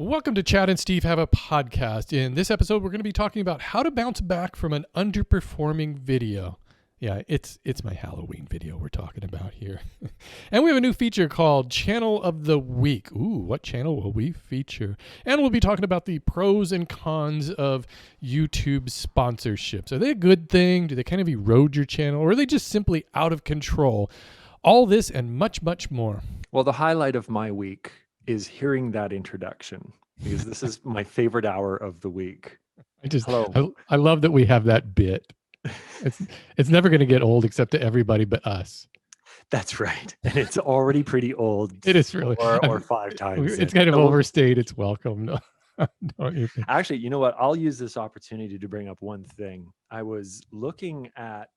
Welcome to Chad and Steve Have a Podcast. In this episode, we're going to be talking about how to bounce back from an underperforming video. Yeah, it's my Halloween video we're talking about here. And we have a new feature called Channel of the Week. Ooh, what channel will we feature? And we'll be talking about the pros and cons of YouTube sponsorships. Are they a good thing? Do they kind of erode your channel? Or are they just simply out of control? All this and much, much more. Well, the highlight of my week is hearing that introduction, because this is my favorite hour of the week. I love that we have that bit. It's never going to get old except to everybody but us. That's right. And it's already pretty old. It is really. Or 5 times. It's kind of overstayed its welcome. Don't you think? Actually, you know what? I'll use this opportunity to bring up one thing. I was looking at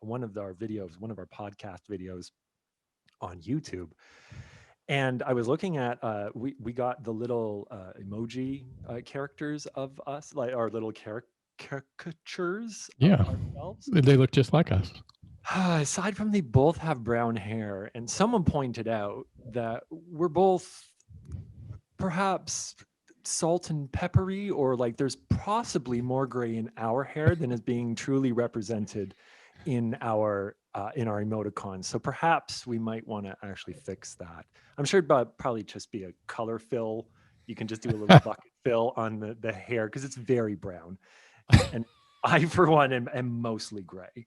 one of our podcast videos on YouTube. And I was looking at, we got the little emoji characters of us, like our little caricatures of ourselves. They look just like us. Aside from they both have brown hair, and someone pointed out that we're both perhaps salt and peppery, or like there's possibly more gray in our hair than is being truly represented in our emoticons. So perhaps we might want to actually fix that. I'm sure it'd probably just be a color fill. You can just do a little bucket fill on the hair, because it's very brown. And I, for one, am mostly gray.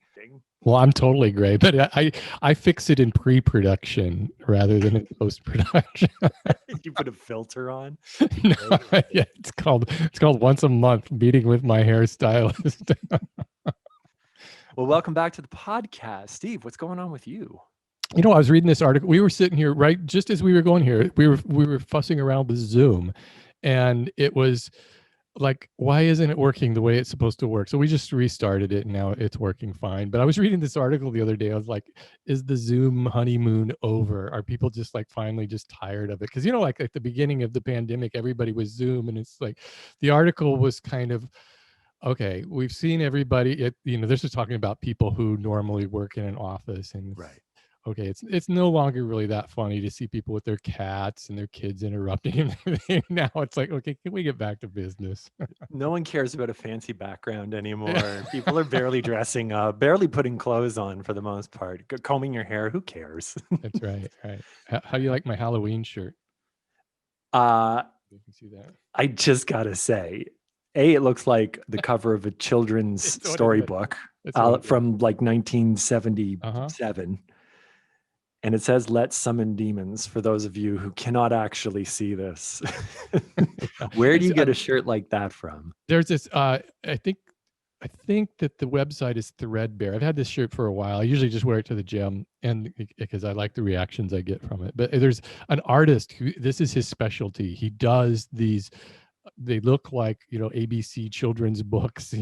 Well, I'm totally gray, but I fix it in pre-production rather than in post-production. You put a filter on? No, yeah, it's called once a month meeting with my hairstylist. Well, welcome back to the podcast. Steve, what's going on with you? You know, I was reading this article. We were sitting here, right, just as we were going here, we were fussing around with Zoom, and it was like, why isn't it working the way it's supposed to work? So we just restarted it, and now it's working fine. But I was reading this article the other day. I was like, is the Zoom honeymoon over? Are people just like finally just tired of it? Because, you know, like at the beginning of the pandemic, everybody was Zoom, and it's like the article was kind of, okay, we've seen everybody. This is talking about people who normally work in an office, and right. Okay, it's no longer really that funny to see people with their cats and their kids interrupting and everything. Now it's like, okay, can we get back to business? No one cares about a fancy background anymore. People are barely dressing up, barely putting clothes on for the most part. Combing your hair, who cares? That's right. How do you like my Halloween shirt? You can see that. I just gotta say, it looks like the cover of a children's storybook from like 1977. And it says, "Let's summon demons," for those of you who cannot actually see this. Where do you get a shirt like that from? There's this, I think that the website is Threadbare. I've had this shirt for a while. I usually just wear it to the gym, and because I like the reactions I get from it. But there's an artist who, this is his specialty. He does these, they look like, ABC children's books,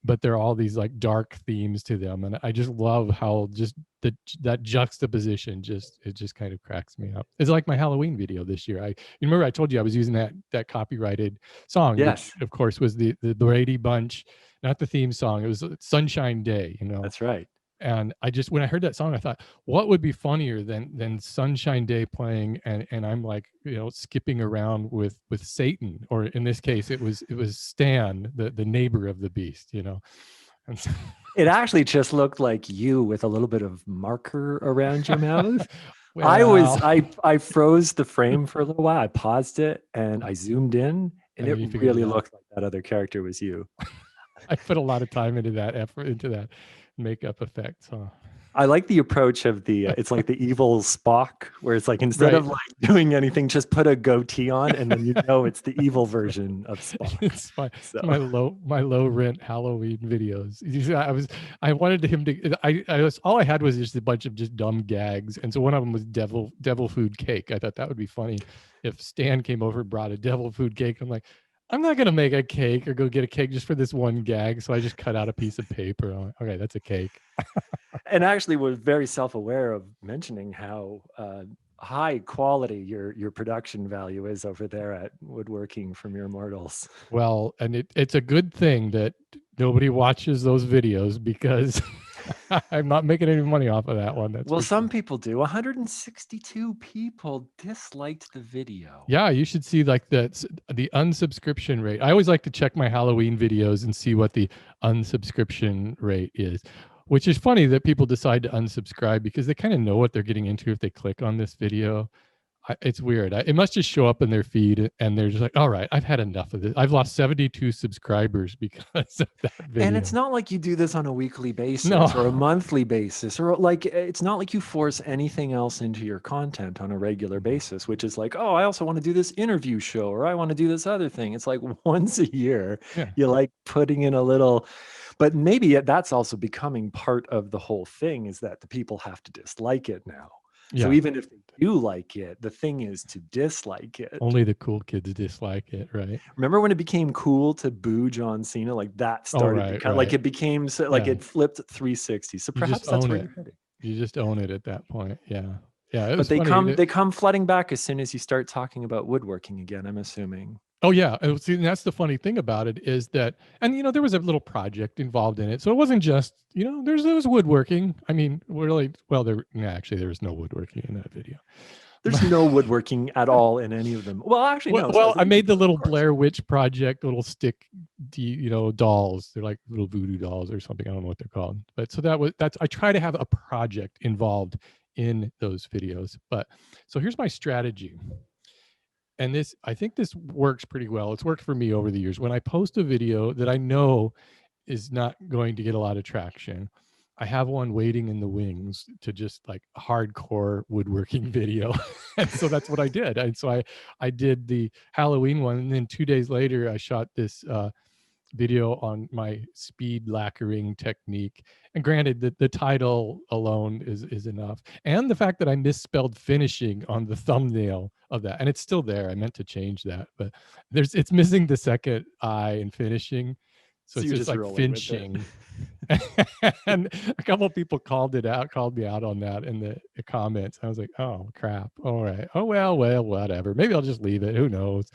but they're all these like dark themes to them. And I just love how just that juxtaposition it just kind of cracks me up. It's like my Halloween video this year. You remember I told you I was using that copyrighted song, yes, which of course was the Brady Bunch, not the theme song. It was Sunshine Day, That's right. And when I heard that song, I thought, what would be funnier than Sunshine Day playing, and I'm like, skipping around with Satan, or in this case, it was Stan, the neighbor of the beast, And so, it actually just looked like you with a little bit of marker around your mouth. well, I froze the frame for a little while. I paused it and I zoomed in, and it really looked like that other character was you. I put a lot of time into that effort, into that makeup effects. Huh? I like the approach of it's like the evil Spock, where it's like, instead of like doing anything, just put a goatee on, and then it's the evil version of Spock. It's my low rent Halloween videos. I wanted him to. All I had was just a bunch of just dumb gags, and so one of them was devil food cake. I thought that would be funny if Stan came over and brought a devil food cake. I'm like, I'm not going to make a cake or go get a cake just for this one gag. So I just cut out a piece of paper. I'm like, okay, that's a cake. And actually was very self-aware of mentioning how high quality your production value is over there at Woodworking for Mere Mortals. Well, and it's a good thing that nobody watches those videos, because I'm not making any money off of that one. That's Well, for some sure. people do. 162 people disliked the video. Yeah, you should see like the unsubscription rate. I always like to check my Halloween videos and see what the unsubscription rate is, which is funny that people decide to unsubscribe because they kind of know what they're getting into if they click on this video. It's weird. It must just show up in their feed and they're just like, all right, I've had enough of this. I've lost 72 subscribers because of that And it's video. not like you do this on a weekly basis or a No. monthly basis, or like it's not like you force anything else into your content on a regular basis, which is like, oh, I also want to do this interview show or I want to do this other thing. It's like once a year, Yeah. you like putting in a little, but maybe that's also becoming part of the whole thing is that the people have to dislike it now. So Yeah. even if they do like it, the thing is to dislike it. Only the cool kids dislike it, right? Remember when it became cool to boo John Cena? Like that Oh, started right, become like right. it became like Yeah. it flipped 360. So You just perhaps that's own where it. you're heading. You just own it at that point. Yeah. Yeah. It But was funny that. they come flooding back as soon as you start talking about woodworking again, I'm assuming. Oh yeah, see, and that's the funny thing about it is that, and there was a little project involved in it, so it wasn't just there was woodworking. I mean, really, well, actually there was no woodworking in that video. There's no woodworking at all in any of them. Well, actually, Well, no. well, I made the Of little course. Blair Witch Project little stick, dolls. They're like little voodoo dolls or something. I don't know what they're called, but so that's I try to have a project involved in those videos. But so here's my strategy. And this, I think this works pretty well. It's worked for me over the years. When I post a video that I know is not going to get a lot of traction, I have one waiting in the wings to just like hardcore woodworking video. And so that's what I did. And so I did the Halloween one. And then 2 days later, I shot this video on my speed lacquering technique. And granted, the title alone is enough. And the fact that I misspelled finishing on the thumbnail of that. And it's still there. I meant to change that, but it's missing the second I in finishing. So So it's you're just just like rolling with it. finching. And a couple of people called me out on that in the comments. I was like, oh crap. All right. Oh well, whatever. Maybe I'll just leave it. Who knows?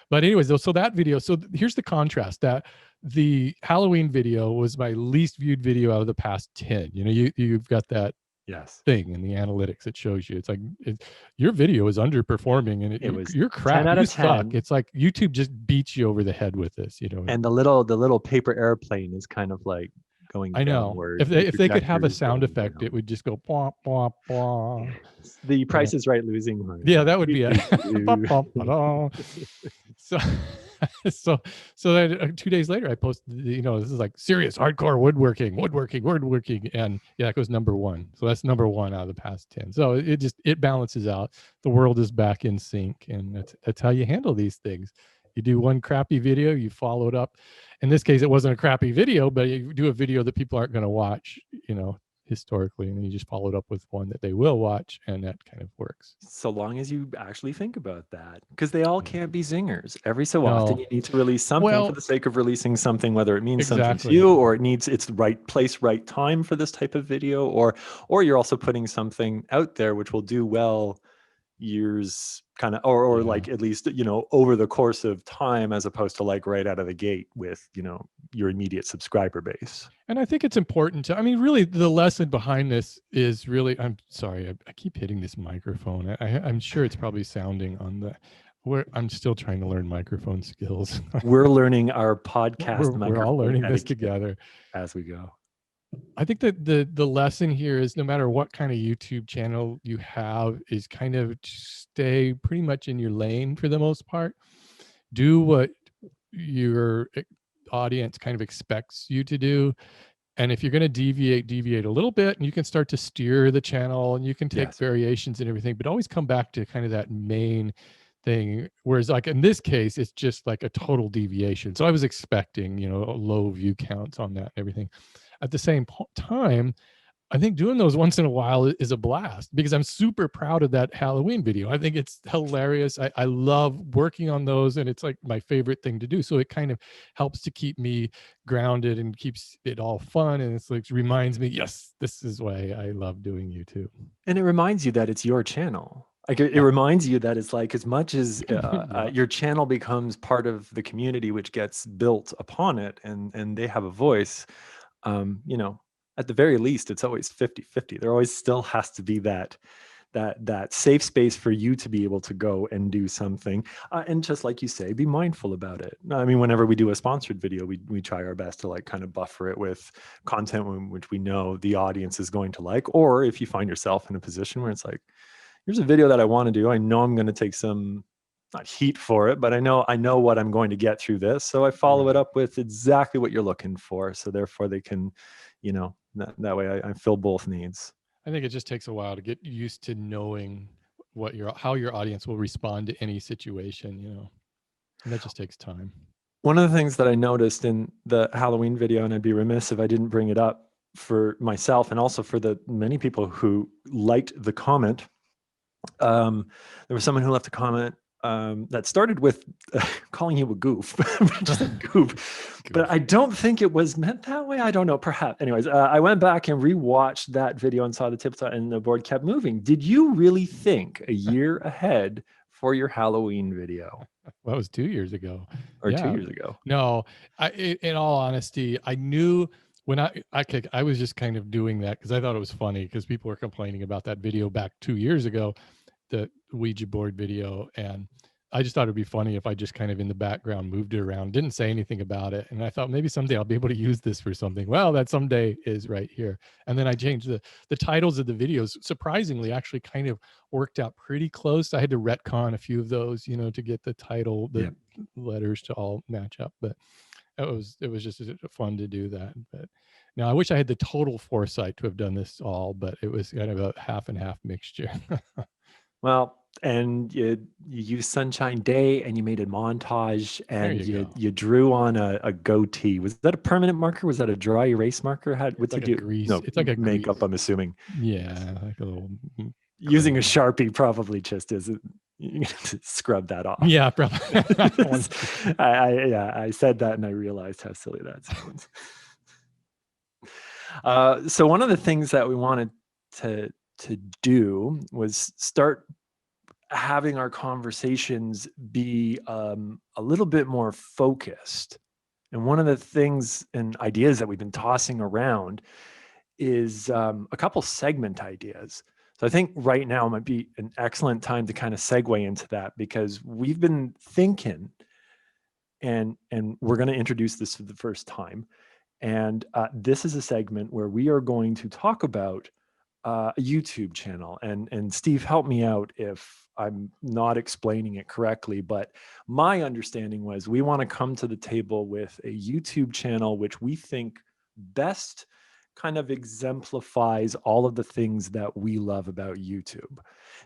But anyways, so that video, so here's the contrast that the Halloween video was my least viewed video out of the past 10. You've got that Yes. thing in the analytics. It shows you, it's like your video is underperforming and It was you're 10 crap. out You of suck. 10. It's like YouTube just beats you over the head with this, And the little paper airplane is kind of like going I know. downward. If they could have a Trajectory is sound going effect, down. it would just go blah blah blah. The Price is Right losing heart. Yeah, that would be it. So so then 2 days later I posted, this is like serious hardcore woodworking, and yeah, that goes number one. So that's number one out of the past 10. So it balances out. The world is back in sync, and that's how you handle these things. You do one crappy video, you follow it up. In this case, it wasn't a crappy video, but you do a video that people aren't going to watch, historically, and then you just follow it up with one that they will watch, and that kind of works. So long as you actually think about that, because they all can't be zingers. Every so often, No. you need to release something Well, for the sake of releasing something, whether it means something to exactly. you or it's the right place, right time for this type of video, or you're also putting something out there which will do well years kind of or Yeah. like at least over the course of time, as opposed to like right out of the gate with your immediate subscriber base. And I think it's important to, I mean, really the lesson behind this is really, I'm sorry, I keep hitting this microphone. I'm sure it's probably sounding on where I'm still trying to learn microphone skills. We're learning our podcast we're all learning this together as we go. I think that the lesson here is no matter what kind of YouTube channel you have is kind of stay pretty much in your lane for the most part. Do what your audience kind of expects you to do. And if you're going to deviate a little bit, and you can start to steer the channel and you can take variations and everything, but always come back to kind of that main thing. Whereas like in this case, it's just like a total deviation. So I was expecting, low view counts on that and everything. At the same time, I think doing those once in a while is a blast because I'm super proud of that Halloween video. I think it's hilarious. I love working on those, and it's like my favorite thing to do. So it kind of helps to keep me grounded and keeps it all fun. And it's like reminds me, yes, this is why I love doing YouTube. And it reminds you that it's your channel. Like it reminds you that it's like, as much as your channel becomes part of the community which gets built upon it, and they have a voice, at the very least, it's always 50-50. There always still has to be that safe space for you to be able to go and do something. And just like you say, be mindful about it. I mean, whenever we do a sponsored video, we try our best to like kind of buffer it with content which we know the audience is going to like. Or if you find yourself in a position where it's like, here's a video that I want to do. I know I'm going to take some, not heat for it, but I know what I'm going to get through this. So I follow it up with exactly what you're looking for. So therefore they can, that way I fill both needs. I think it just takes a while to get used to knowing how your audience will respond to any situation, and that just takes time. One of the things that I noticed in the Halloween video, and I'd be remiss if I didn't bring it up for myself and also for the many people who liked the comment. There was someone who left a comment that started with calling you a goof, just a goof. But I don't think it was meant that way. I don't know, perhaps. Anyways, I went back and rewatched that video and saw the tabletop and the board kept moving. Did you really think a year ahead for your Halloween video? Well, it was 2 years ago. Or 2 years ago. No, in all honesty, I knew when I was just kind of doing that because I thought it was funny because people were complaining about that video back 2 years ago, the Ouija board video, and I just thought it'd be funny if I just kind of in the background moved it around, didn't say anything about it, and I thought maybe someday I'll be able to use this for something. Well, that someday is right here. And then I changed the titles of the videos. Surprisingly, actually kind of worked out pretty close. I had to retcon a few of those, to get the title, the letters to all match up, but it was just fun to do that. But now I wish I had the total foresight to have done this all, but it was kind of a half and half mixture. Well, and you used Sunshine Day and you made a montage and you drew on a goatee. Was that a permanent marker? Was that a dry erase marker? What's like you do? Grease. No, it's like a makeup, grease. I'm assuming. Yeah, like a little. Using a Sharpie probably just isn't. You can scrub that off. Yeah, probably. I said that and I realized how silly that sounds. So one of the things that we wanted to do was start having our conversations be a little bit more focused. And one of the things and ideas that we've been tossing around is a couple segment ideas. So I think right now might be an excellent time to kind of segue into that because we've been thinking, and we're going to introduce this for the first time. And this is a segment where we are going to talk about a YouTube channel. And Steve, help me out if I'm not explaining it correctly, but my understanding was we want to come to the table with a YouTube channel which we think best kind of exemplifies all of the things that we love about YouTube.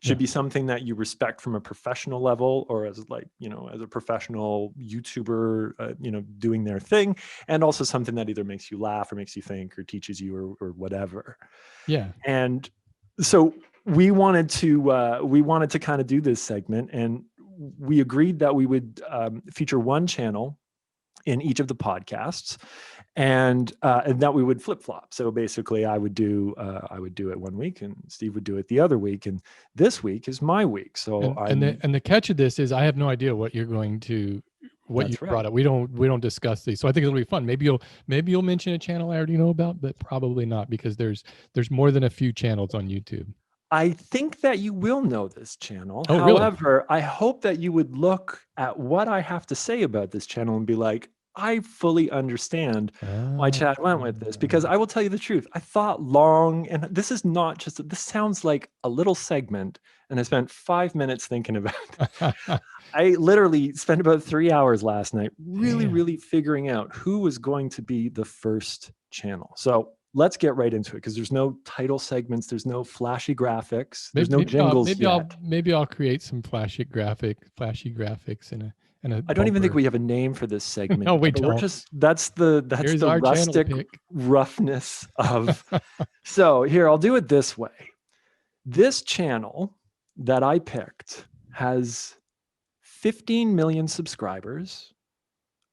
Should be something that you respect from a professional level or as as a professional YouTuber, doing their thing, and also something that either makes you laugh or makes you think or teaches you or whatever. Yeah. And so we wanted to kind of do this segment, and we agreed that we would feature one channel in each of the podcasts, and that we would flip flop. So basically, I would do it one week, and Steve would do it the other week, and this week is my week. So and the catch of this is I have no idea what you're going to brought up. We don't discuss these, so I think it'll be fun. Maybe you'll mention a channel I already know about, but probably not because there's more than a few channels on YouTube. I think that you will know this channel. Oh, however, really? I hope that you would look at what I have to say about this channel and be like, I fully understand why Chad went with this, because I will tell you the truth. I thought long, and this is not just, this sounds like a little segment, and I spent 5 minutes thinking about it. I literally spent about 3 hours last night really figuring out who was going to be the first channel. So let's get right into it, because there's no title segments, there's no flashy graphics, there's no jingles yet. Maybe I'll create some flashy graphics and I don't even think we have a name for this segment. No, we don't. That's the rustic roughness of. So here, I'll do it this way. This channel that I picked has 15 million subscribers,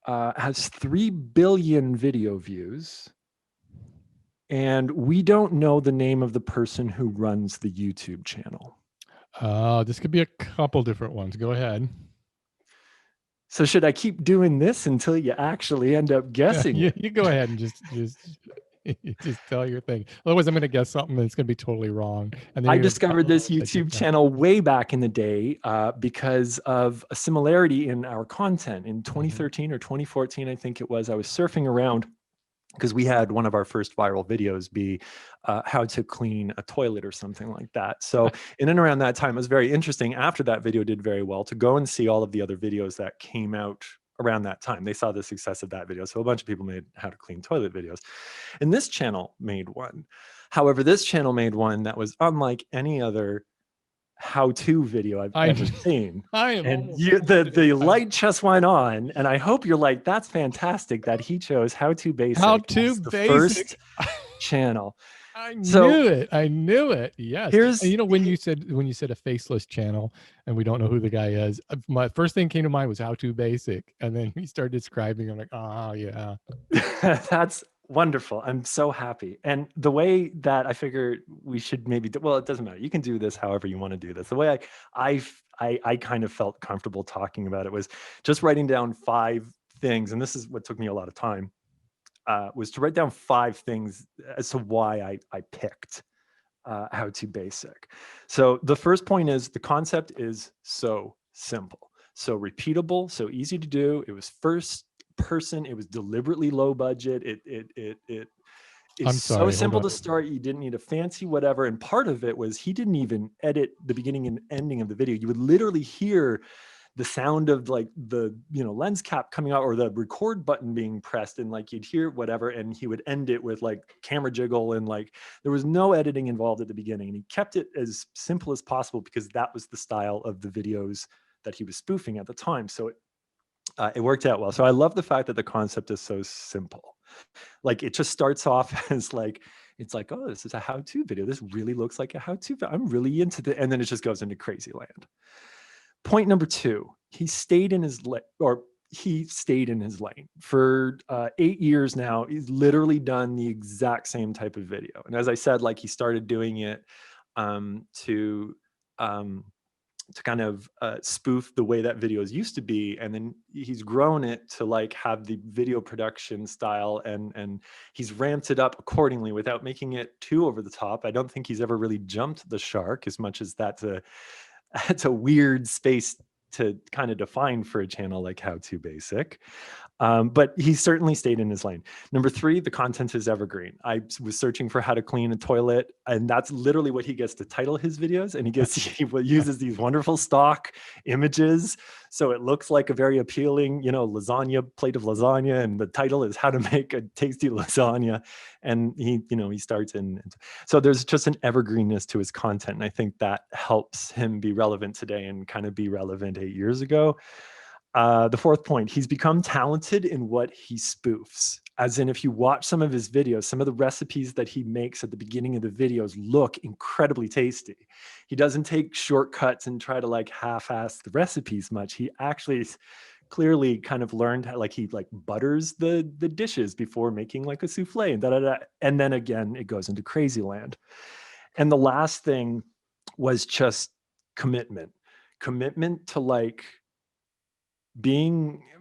has 3 billion video views, and we don't know the name of the person who runs the YouTube channel. This could be a couple different ones. Go ahead. So should I keep doing this until you actually end up guessing? You go ahead and just You just tell your thing. Otherwise, I'm going to guess something that's going to be totally wrong. And then I you're going to be, discovered this oh, I did YouTube that. channel way back in the day because of a similarity in our content. In 2013 or 2014, I think it was, I was surfing around because we had one of our first viral videos be how to clean a toilet or something like that. So in and around that time, it was very interesting. After that video did very well, to go and see all of the other videos that came out around that time. They saw the success of that video. So a bunch of people made how to clean toilet videos. And this channel made one. However, this channel made one that was unlike any other how-to video I've I, ever seen. I am And almost the positive. light just went on, and I hope you're like, that's fantastic that he chose How To How Basic to as the first basic. channel. I So knew it. I knew it. Yes. And here's you know, when you said a faceless channel and we don't know who the guy is, my first thing came to mind was How To Basic. And then he started describing, I'm like, oh yeah. that's wonderful. I'm so happy. And the way that I figure we should maybe do, well, it doesn't matter. You can do this however you want to do this. The way I kind of felt comfortable talking about it was just writing down 5 things, and this is what took me a lot of time. Was to write down 5 things as to why I picked How To Basic. So the first point is the concept is so simple, so repeatable, so easy to do. It was first person. It was deliberately low budget. It is I'm so sorry. Hold simple on. to start. You didn't need a fancy whatever. And part of it was he didn't even edit the beginning and ending of the video. You would literally hear the sound of like the lens cap coming out or the record button being pressed, and like you'd hear whatever, and he would end it with like camera jiggle, and like there was no editing involved at the beginning, and he kept it as simple as possible because that was the style of the videos that he was spoofing at the time. So it worked out well. So I love the fact that the concept is so simple. Like it just starts off as like, it's like, oh, this is a how-to video. This really looks like a how-to. I'm really into the, and then it just goes into crazy land. Point number 2, he stayed in his lane for 8 years now. He's literally done the exact same type of video. And as I said, like he started doing it to kind of spoof the way that videos used to be, and then he's grown it to like have the video production style, and he's ramped it up accordingly without making it too over the top. I don't think he's ever really jumped the shark, as much as that's a weird space to kind of define for a channel like How To Basic. But he certainly stayed in his lane. Number 3, the content is evergreen. I was searching for how to clean a toilet, and that's literally what he gets to title his videos. And he uses these wonderful stock images, so it looks like a very appealing, plate of lasagna, and the title is How to Make a Tasty Lasagna. And he starts in. So there's just an evergreenness to his content, and I think that helps him be relevant today and kind of be relevant 8 years ago. The 4th point, he's become talented in what he spoofs. As in, if you watch some of his videos, some of the recipes that he makes at the beginning of the videos look incredibly tasty. He doesn't take shortcuts and try to like half-ass the recipes much. He actually clearly kind of learned how, like he like butters the dishes before making like a souffle, and and then again it goes into crazy land. And the last thing was just commitment to like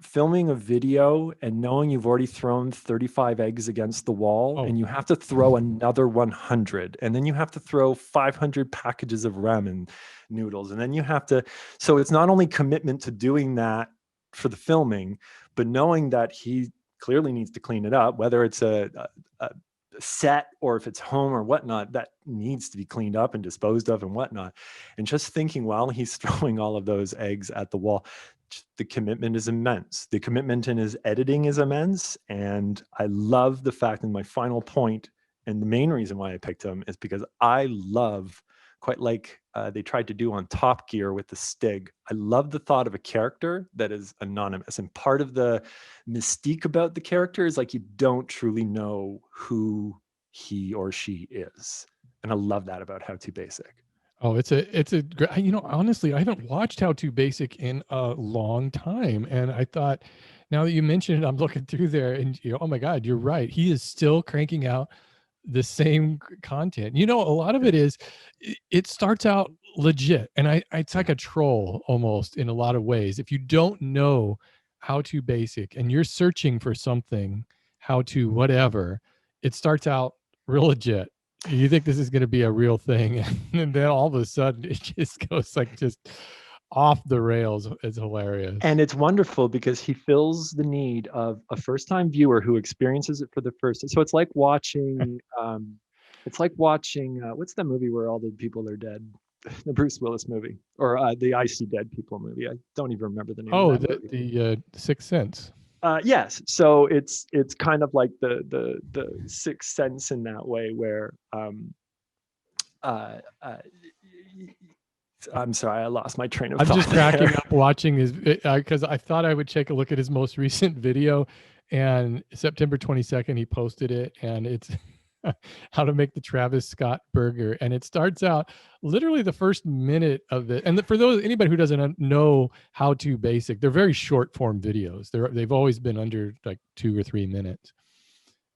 filming a video and knowing you've already thrown 35 eggs against the wall, Oh, and you have to throw another 100, and then you have to throw 500 packages of ramen noodles, and then you have to, so it's not only commitment to doing that for the filming, but knowing that he clearly needs to clean it up, whether it's a set or if it's home or whatnot, that needs to be cleaned up and disposed of and whatnot. And just thinking while he's throwing all of those eggs at the wall, the commitment is immense. The commitment in his editing is immense. And I love the fact, and my final point, and the main reason why I picked him, is because I love, quite like they tried to do on Top Gear with the Stig, I love the thought of a character that is anonymous. And part of the mystique about the character is like you don't truly know who he or she is. And I love that about How To Basic. oh, it's a honestly, I haven't watched How To Basic in a long time, and I thought, now that you mentioned it, I'm looking through there, and oh my God, you're right. He is still cranking out the same content. A lot of it is, it starts out legit, and it's like a troll almost in a lot of ways. If you don't know How To Basic and you're searching for something, how to whatever, it starts out real legit. You think this is going to be a real thing, and then all of a sudden it just goes like just off the rails. It's hilarious. And it's wonderful because he fills the need of a first-time viewer who experiences it for the first time. So it's like watching what's that movie where all the people are dead? The Bruce Willis movie, or the I See Dead People movie. I don't even remember the name of Oh, that the movie. Sixth Sense. Yes, so it's kind of like the Sixth Sense in that way, where uh, uh, I'm sorry, I lost my train of I'm thought just cracking there. up watching his because I thought I would take a look at his most recent video, and September 22nd he posted it, and it's how to make the Travis Scott burger, and it starts out literally the first minute of it. And for those anybody who doesn't know how to basic, they're very short form videos. They've always been under like 2 or 3 minutes.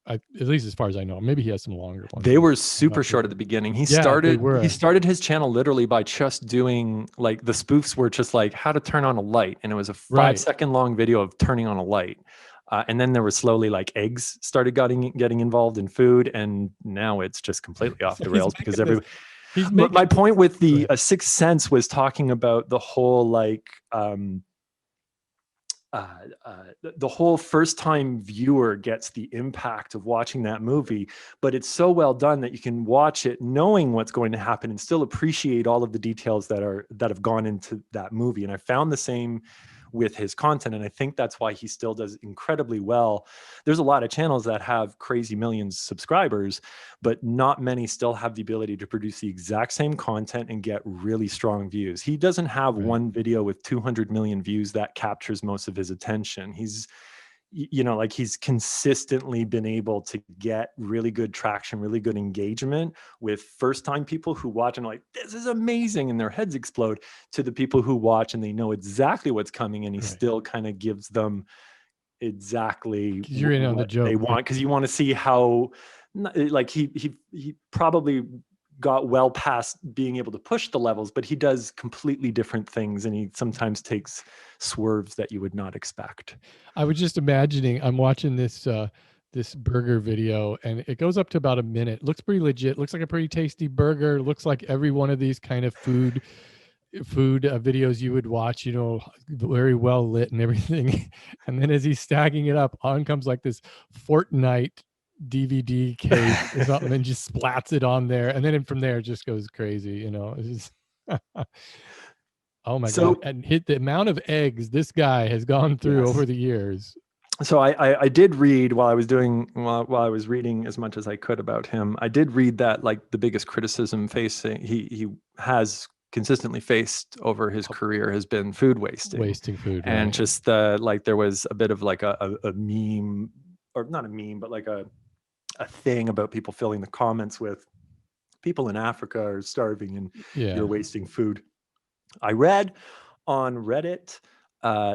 At least as far as I know. Maybe he has some longer ones. They were I'm not super sure. short at the beginning. He Yeah, they started he were. started his channel literally by just doing, like, the spoofs were just like how to turn on a light, and it was a 5-second long video of turning on a light. And then there was slowly, like, eggs started getting involved in food, and now it's just completely off So the he's rails because making this. every He's my making this. point with Go the ahead. Sixth Sense was talking about the whole, like, uh, the whole first time viewer gets the impact of watching that movie, but it's so well done that you can watch it knowing what's going to happen and still appreciate all of the details that have gone into that movie. And I found the same with his content, and I think that's why he still does incredibly well. There's a lot of channels that have crazy millions of subscribers, but not many still have the ability to produce the exact same content and get really strong views. He doesn't have Right. one video with 200 million views that captures most of his attention. Like, he's consistently been able to get really good traction, really good engagement with first time people who watch and are like, this is amazing, and their heads explode, to the people who watch and they know exactly what's coming, and he Right. still kind of gives them exactly 'Cause you're in on the what they joke. want, because you want to see how, like, he probably got well past being able to push the levels, but he does completely different things, and he sometimes takes swerves that you would not expect. I was just imagining I'm watching this burger video, and it goes up to about a minute. Looks pretty legit. Looks like a pretty tasty burger. Looks like every one of these kind of food videos you would watch, very well lit and everything. And then as he's stacking it up, on comes like this Fortnite DVD case or something, and just splats it on there. And then from there, it just goes crazy. It's just oh my God. So And hit the amount of eggs this guy has gone through over yes. the years. So I did read while I was reading as much as I could about him. I did read that, like, the biggest criticism facing he has consistently faced over his career has been food wasting, Wasting food, and right? just like there was a bit of like a meme, or not a meme, but like a thing about people filling the comments with, people in Africa are starving and you're Yeah. wasting food. I read on Reddit,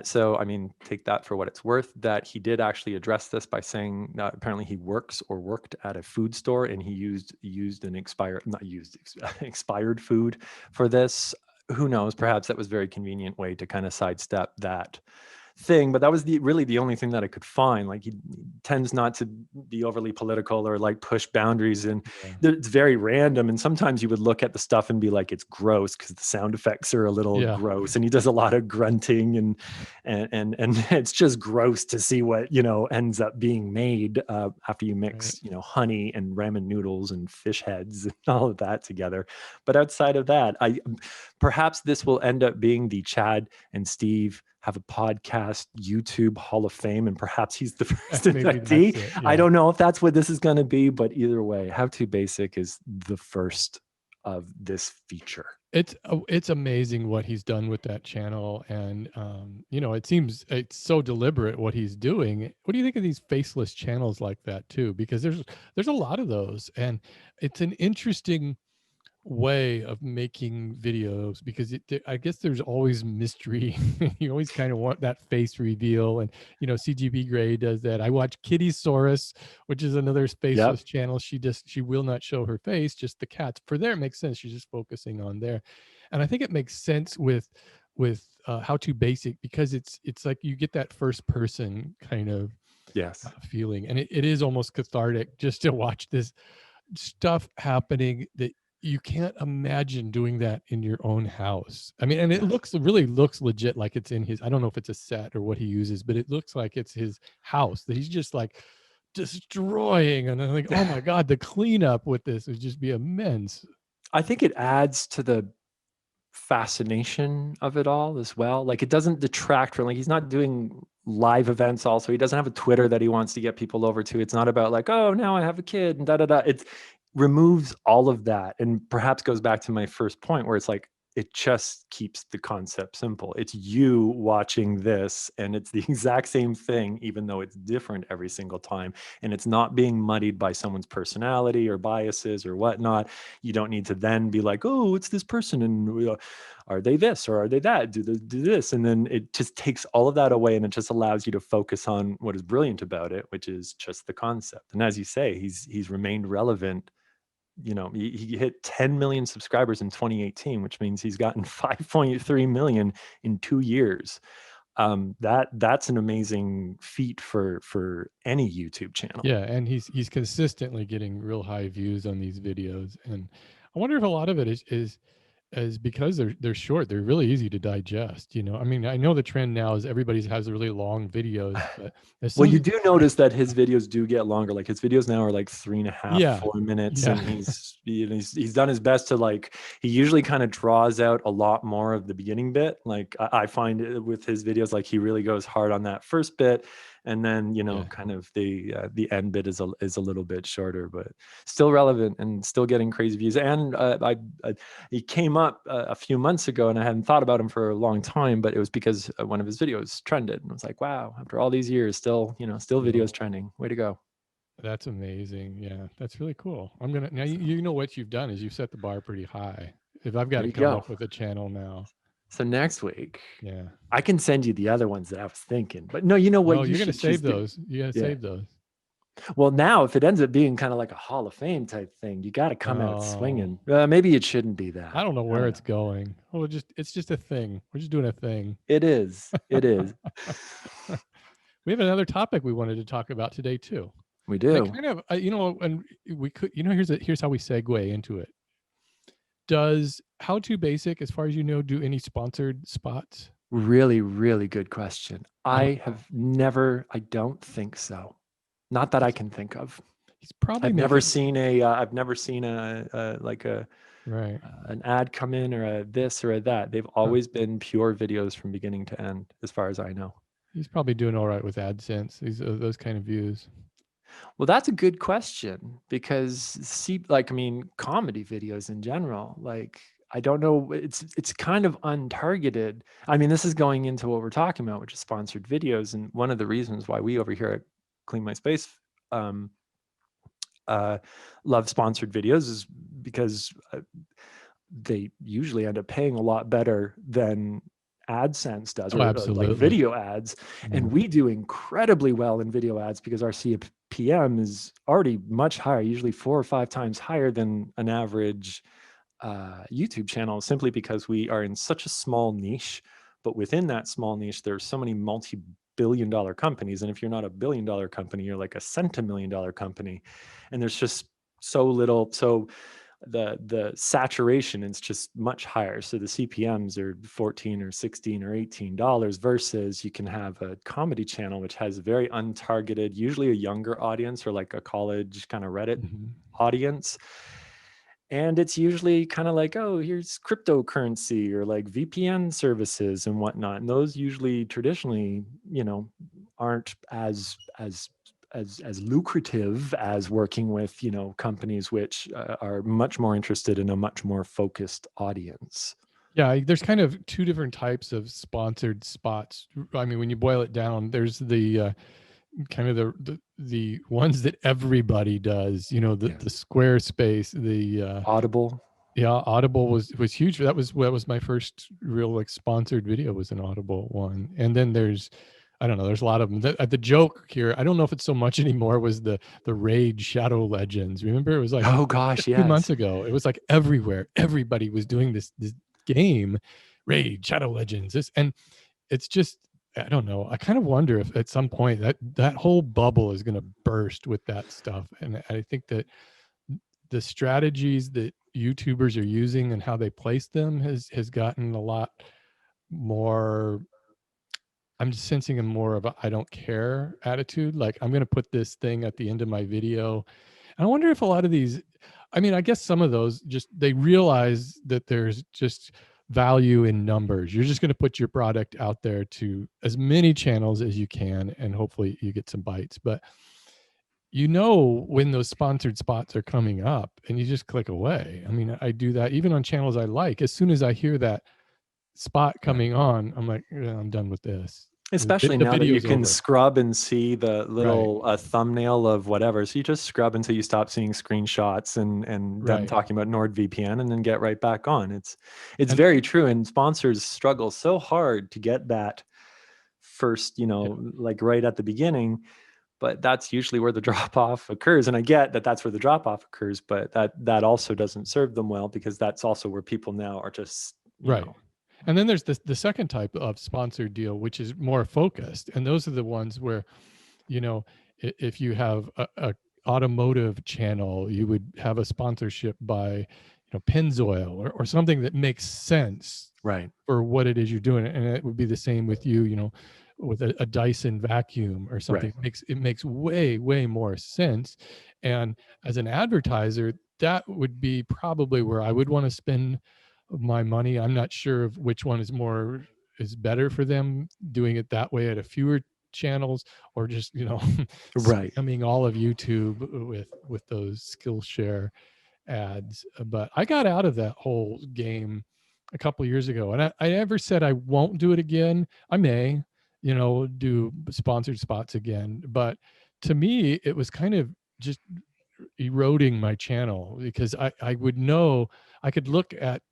so I mean, take that for what it's worth, that he did actually address this by saying apparently he works or worked at a food store, and he used an expired, not used, expired food for this. Who knows? Perhaps that was a very convenient way to kind of sidestep that thing, but that was really the only thing that I could find. Like, he tends not to be overly political or like push boundaries, and Yeah. it's very random. And sometimes you would look at the stuff and be like, it's gross, because the sound effects are a little Yeah. gross, and he does a lot of grunting, and it's just gross to see what ends up being made after you Right. mix honey and ramen noodles and fish heads and all of that together. But outside of that, I perhaps this will end up being the Chad and Steve have a podcast YouTube Hall of Fame, and perhaps he's the first Maybe that's inductee. it. I Yeah. don't know if that's what this is going to be, but either way, How to Basic is the first of this feature. It's amazing what he's done with that channel, and it seems it's so deliberate what he's doing. What do you think of these faceless channels like that too? Because there's a lot of those, and it's an interesting way of making videos, because I guess there's always mystery. You always kind of want that face reveal, and CGB Grey does that. I watch Kitty Saurus, which is another Yep. faceless channel. She will not show her face, just the cats. For there, it makes sense. She's just focusing on there, and I think it makes sense with How to Basic, because it's like you get that first person kind of Yes. feeling. And it is almost cathartic just to watch this stuff happening that you can't imagine doing that in your own house. I mean, and it Yes. really looks legit, like it's in his, I don't know if it's a set or what he uses, but it looks like it's his house that he's just like destroying. And I'm like, oh my God, the cleanup with this would just be immense. I think it adds to the fascination of it all as well. Like, it doesn't detract from, like, he's not doing live events also. He doesn't have a Twitter that he wants to get people over to. It's not about like, oh, now I have a kid and da da da. It removes all of that, and perhaps goes back to my first point where it's like, it just keeps the concept simple. It's you watching this, and it's the exact same thing, even though it's different every single time. And it's not being muddied by someone's personality or biases or whatnot. You don't need to then be like, oh, it's this person, and are they this or are they that? Do this, and then it just takes all of that away, and it just allows you to focus on what is brilliant about it, which is just the concept. And as you say, he's remained relevant. He hit 10 million subscribers in 2018, which means he's gotten 5.3 million in 2 years. That's an amazing feat for any YouTube channel. Yeah, and he's consistently getting real high views on these videos, and I wonder if a lot of it is because they're short. They're really easy to digest. I mean, I know the trend now is everybody has really long videos, but as Well, soon you as do notice that his videos do get longer. Like, his videos now are like 3.5, yeah, 4 minutes, yeah, and he's done his best to, like, he usually kind of draws out a lot more of the beginning bit. Like, I find it with his videos, like, he really goes hard on that first bit, and then yeah, kind of the end bit is a little bit shorter, but still relevant and still getting crazy views. And he came up a few months ago, and I hadn't thought about him for a long time, but it was because one of his videos trended, and I was like, wow, after all these years, still videos so trending. Way to go. that's amazing. Yeah, that's really cool. I'm gonna now. You know what you've done is you've set the bar pretty high. If I've got There to you come go. up with a channel now, So next week, yeah. I can send you the other ones that I was thinking. But no, you know what No, you you're gonna should save choose to. those. You gotta Yeah. save those. Well, now if it ends up being kind of like a Hall of Fame type thing, you got to come out Oh, swinging. Maybe it shouldn't be I that. don't know I where don't it's know. going. Oh, it's just a thing. We're just doing a thing. It is. It is. We have another topic we wanted to talk about today too. We And it do. kind of, and we could, here's how we segue into it. Does How to Basic, as far as you know, do any sponsored spots? Really, really good question. I I have never, I don't think so. Not that I he's, can think of. he's probably I've never making seen a like right. an ad come in, or a this or a that. They've Huh. always been pure videos from beginning to end, as far as I know. He's probably doing all right with AdSense. Those kind of views. Well, that's a good question, because like, I mean, comedy videos in general, like, I don't know, it's kind of untargeted. I mean, this is going into what we're talking about, which is sponsored videos, and one of the reasons why we over here at Clean My Space um, love sponsored videos is because they usually end up paying a lot better than AdSense does, Oh, or like absolutely. video ads. Yeah. And we do incredibly well in video ads because our CPM is already much higher, usually 4 or 5 times higher than an average YouTube channel, simply because we are in such a small niche. But within that small niche, there's so many multi-billion-dollar companies. And if you're not a billion-dollar company, you're like a centimillion-dollar company. And there's just so little. So the saturation is just much higher. So the CPMs are 14 or 16 or $18, versus you can have a comedy channel which has a very untargeted, usually a younger audience, or like a college kind of Reddit Mhm. audience. And it's usually kind of like, oh, here's cryptocurrency or like VPN services and whatnot. And those usually traditionally, aren't as lucrative as working with, companies which are much more interested in a much more focused audience. Yeah, there's kind of two different types of sponsored spots. I mean, when you boil it down, there's the kind of the ones that everybody does. The Yes. Squarespace, the Audible. yeah, Audible was huge. That was my first real like sponsored video, was an Audible one. And then there's, I don't know, there's a lot of them. The joke here, I don't know if it's so much anymore, was the Raid Shadow Legends. Remember, it was like Oh a gosh, few months yes. ago. It was like everywhere. Everybody was doing this game, Raid Shadow Legends. And it's just I don't know. I kind of wonder if at some point that whole bubble is going to burst with that stuff. And I think that the strategies that YouTubers are using and how they place them has gotten a lot more. I'm just sensing a more of a I don't care attitude. Like, I'm going to put this thing at the end of my video. And I wonder if a lot of these, I mean, I guess some of those just they realize that there's just value in numbers. You're just going to put your product out there to as many channels as you can, and hopefully you get some bites. But you know when those sponsored spots are coming up, and you just click away. I mean, I do that even on channels I like. As soon as I hear that spot Right. coming on, I'm like, "Yeah, I'm done with this. Especially The now that you video's can over." scrub and see the Right, little thumbnail of whatever. So you just scrub until you stop seeing screenshots and them right. talking about NordVPN, and then get right back on. It's And very true. And sponsors struggle so hard to get that first, yeah, like right at the beginning, but that's usually where the drop off occurs. And I get that that's where the drop off occurs, but that also doesn't serve them well, because that's also where people now are just, right. And then there's the second type of sponsored deal, which is more focused, and those are the ones where, you know, if you have a automotive channel, you would have a sponsorship by, Pennzoil or something that makes sense right, for what it is you're doing. And it would be the same with you, with a Dyson vacuum or something. right, It makes way more sense. And as an advertiser, that would be probably where I would want to spend my money. I'm not sure of which one is better for them, doing it that way at a fewer channels, or just, right. spamming all of YouTube with those Skillshare ads. But I got out of that whole game a couple years ago, and I never said I won't do it again. I may, do sponsored spots again, but to me, it was kind of just eroding my channel, because I would know, I could look at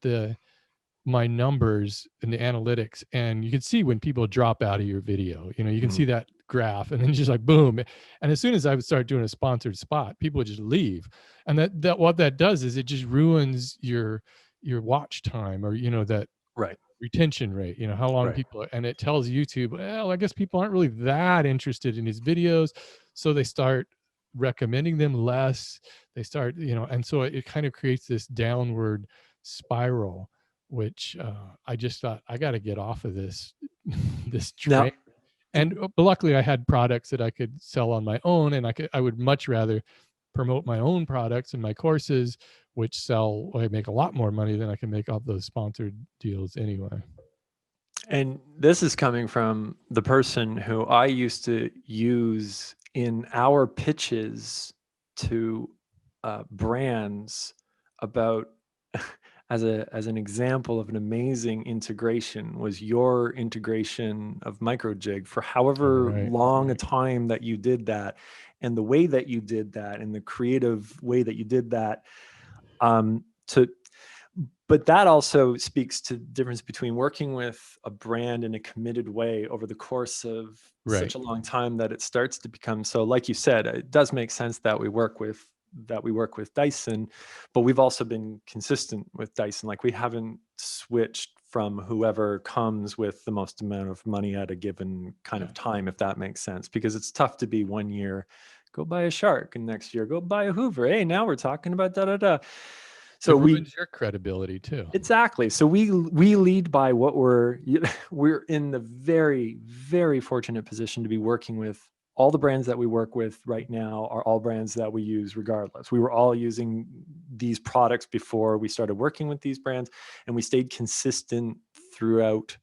my numbers in the analytics, and you can see when people drop out of your video. You can Mhm. see that graph, and then just like boom. And as soon as I would start doing a sponsored spot, people would just leave. And that what that does is it just ruins your watch time, or that Right, retention rate, how long right, people, and it tells YouTube, well, I guess people aren't really that interested in his videos. So they start recommending them less. They start, and so it kind of creates this downward spiral, which I just thought I got to get off of this this now. train. And but luckily I had products that I could sell on my own, and I would much rather promote my own products and my courses, which I make a lot more money than I can make off those sponsored deals anyway. And this is coming from the person who I used to use in our pitches to brands about, as an example of an amazing integration, was your integration of microjig for All however right. long a time that you did that, and the way that you did that, and the creative way that you did that. To But that also speaks to the difference between working with a brand in a committed way over the course of Right. such a long time that it starts to become so, like you said, it does make sense that we work with Dyson, but we've also been consistent with Dyson. Like, we haven't switched from whoever comes with the most amount of money at a given kind Yeah. of time, if that makes sense, because it's tough to be one year go buy a Shark, and next year go buy a Hoover. Hey, now we're talking about da da da. It So we ruins your credibility too. Exactly. So we lead by what we're in the very, very fortunate position to be working with. All the brands that we work with right now are all brands that we use regardless. We were all using these products before we started working with these brands, and we stayed consistent throughout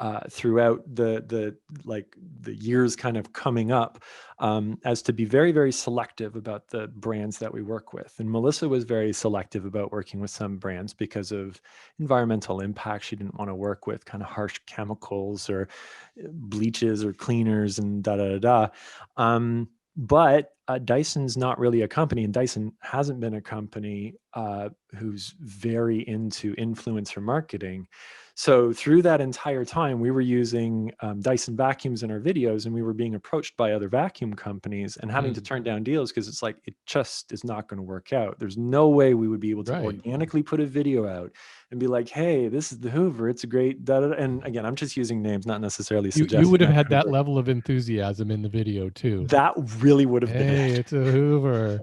the years kind of coming up, as to be very, very selective about the brands that we work with. And Melissa was very selective about working with some brands because of environmental impact. She didn't want to work with kind of harsh chemicals or bleaches or cleaners and da da da da. But Dyson's not really a company, and Dyson hasn't been a company who's very into influencer marketing. So through that entire time, we were using Dyson vacuums in our videos, and we were being approached by other vacuum companies and having to Mm, turn down deals because it's like, it just is not going to work out. There's no way we would be able to right. organically put a video out and be like, hey, this is the Hoover. It's a great, da, da, da. And again, I'm just using names, not necessarily You suggesting would have that had that Hoover. level of enthusiasm in the video too. That really would have been Hey, it. it's a Hoover.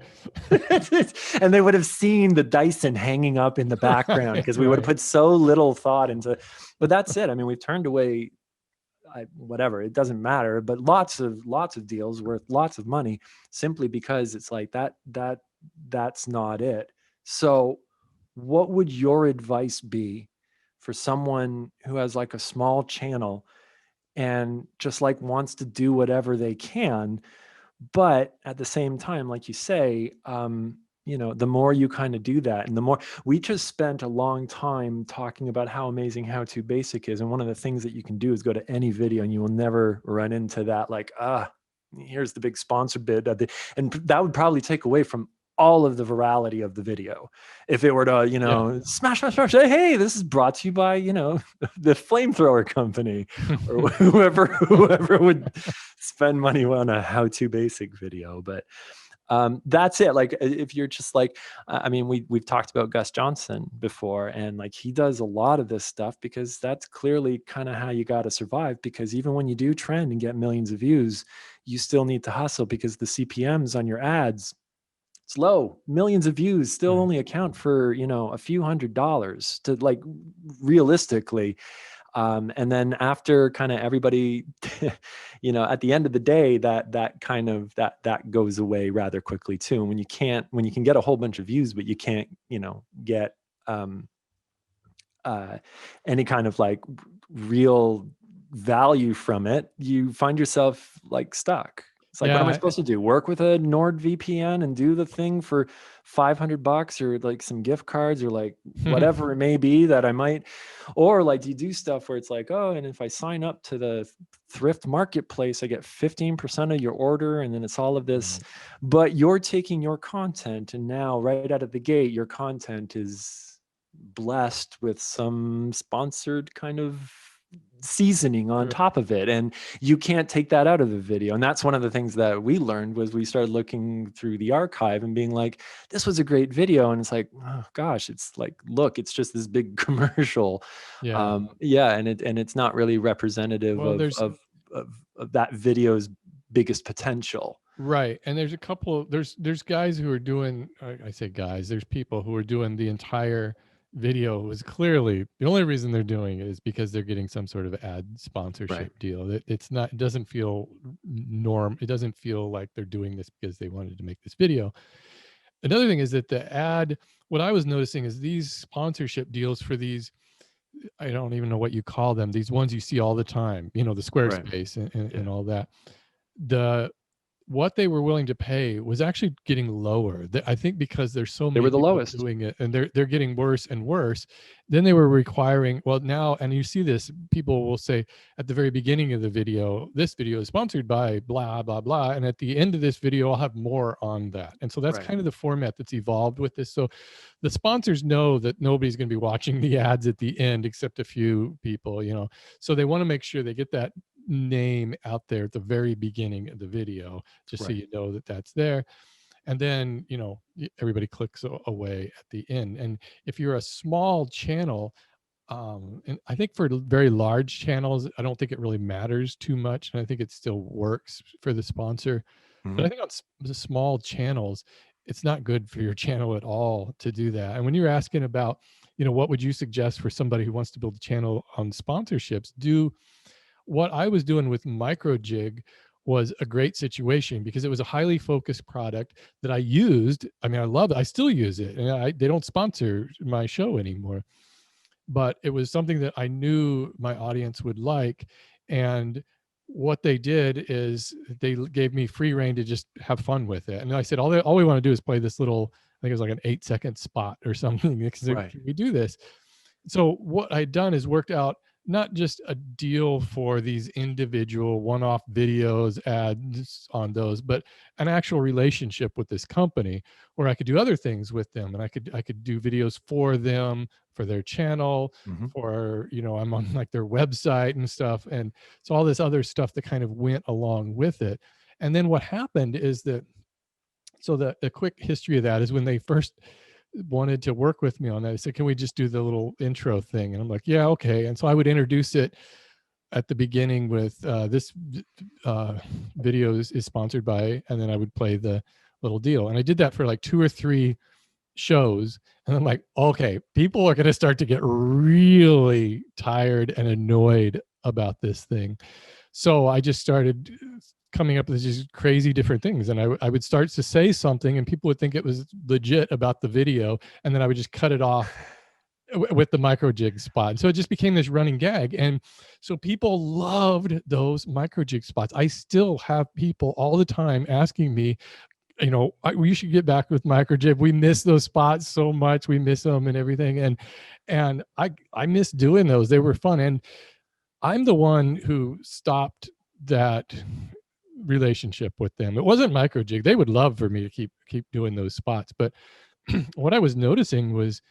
And they would have seen the Dyson hanging up in the background Right, because we would have right. put so little thought into. But that's it. I mean, we've turned away whatever, it doesn't matter, but lots of deals worth lots of money simply because it's like that's not it. So what would your advice be for someone who has like a small channel and just like wants to do whatever they can, but at the same time, like you say, the more you kind of do that, and the more we just spent a long time talking about how amazing How To Basic is. And one of the things that you can do is go to any video and you will never run into that, like, here's the big sponsor bid. And that would probably take away from all of the virality of the video. If it were to, Yeah. smash, smash, smash, hey, this is brought to you by, the flamethrower company or whoever would spend money on a How To Basic video. But that's it. Like, if you're just like, I mean, we've talked about Gus Johnson before, and like, he does a lot of this stuff because that's clearly kind of how you got to survive. Because even when you do trend and get millions of views, you still need to hustle because the CPMs on your ads, it's low. Millions of views still Right. only account for, a few $100 to, like, realistically. And then after kind of everybody, at the end of the day, that kind of that goes away rather quickly too. And when you can get a whole bunch of views, but you can't, get um, any kind of like real value from it, you find yourself like stuck. It's like, what am I Yeah. supposed to do? Work with a NordVPN and do the thing for $500 or like some gift cards or like whatever it may be that I might, or like, do you do stuff where it's like, oh, and if I sign up to the thrift marketplace, I get 15% of your order. And then it's all of this, Right. but you're taking your content and now right out of the gate, your content is blessed with some sponsored kind of seasoning on Right. top of it, and you can't take that out of the video. And that's one of the things that we learned was we started looking through the archive and being like, this was a great video, and it's like, oh gosh, it's like, look, it's just this big commercial. Yeah. Yeah, and it's not really representative Well, of that video's biggest potential. right. And there's a couple, there's guys who are doing, I say guys, there's people who are doing the entire video was clearly the only reason they're doing it is because they're getting some sort of ad Right. sponsorship deal. It's not, it doesn't feel it doesn't feel like they're doing this because they wanted to make this video. Another thing is that what I was noticing is these sponsorship deals for these, I don't even know what you call them, these ones you see all the time, the Right. Squarespace Yeah. and all that. The what they were willing to pay was actually getting lower. I think because there's so They many were the people lowest. doing it and they're getting worse and worse. Then they were requiring, well now, and you see this, people will say at the very beginning of the video, this video is sponsored by blah, blah, blah. And at the end of this video, I'll have more on that. And so that's Right. kind of the format that's evolved with this. So the sponsors know that nobody's going to be watching the ads at the end except a few people, so they want to make sure they get that name out there at the very beginning of the video, just so Right. you know that that's there. And then, everybody clicks away at the end. And if you're a small channel, and I think for very large channels, I don't think it really matters too much. And I think it still works for the sponsor. But I Mhm. think on the small channels, it's not good for your channel at all to do that. And when you're asking about, what would you suggest for somebody who wants to build a channel on sponsorships, do what I was doing with MicroJig was a great situation because it was a highly focused product that I used. I mean, I love it. I still use it. And they don't sponsor my show anymore, but it was something that I knew my audience would like. And what they did is they gave me free reign to just have fun with it. And I said, all we want to do is play this little, I think it was like an 8-second spot or something. Because Right. can we do this? So what I'd done is worked out not just a deal for these individual one-off videos, ads on those, but an actual relationship with this company where I could do other things with them, and I could do videos for them, for their channel, Hmm. for, I'm on like their website and stuff. And so all this other stuff that kind of went along with it. And then what happened is that, so the quick history of that is when they first wanted to work with me on that, I said, can we just do the little intro thing? And I'm like, yeah, okay. And so I would introduce it at the beginning with this uh, video is sponsored by, and then I would play the little deal. And I did that for like 2 or 3 shows. And I'm like, okay, people are going to start to get really tired and annoyed about this thing. So I just started coming up with these crazy different things. And I would start to say something and people would think it was legit about the video. And then I would just cut it off with the micro jig spot. So it just became this running gag. And so people loved those micro jig spots. I still have people all the time asking me, we should get back with micro jig. We miss those spots so much. We miss them and everything. And I miss doing those. They were fun. And I'm the one who stopped that relationship with them. It wasn't micro jig. They would love for me to keep doing those spots. But what I was noticing was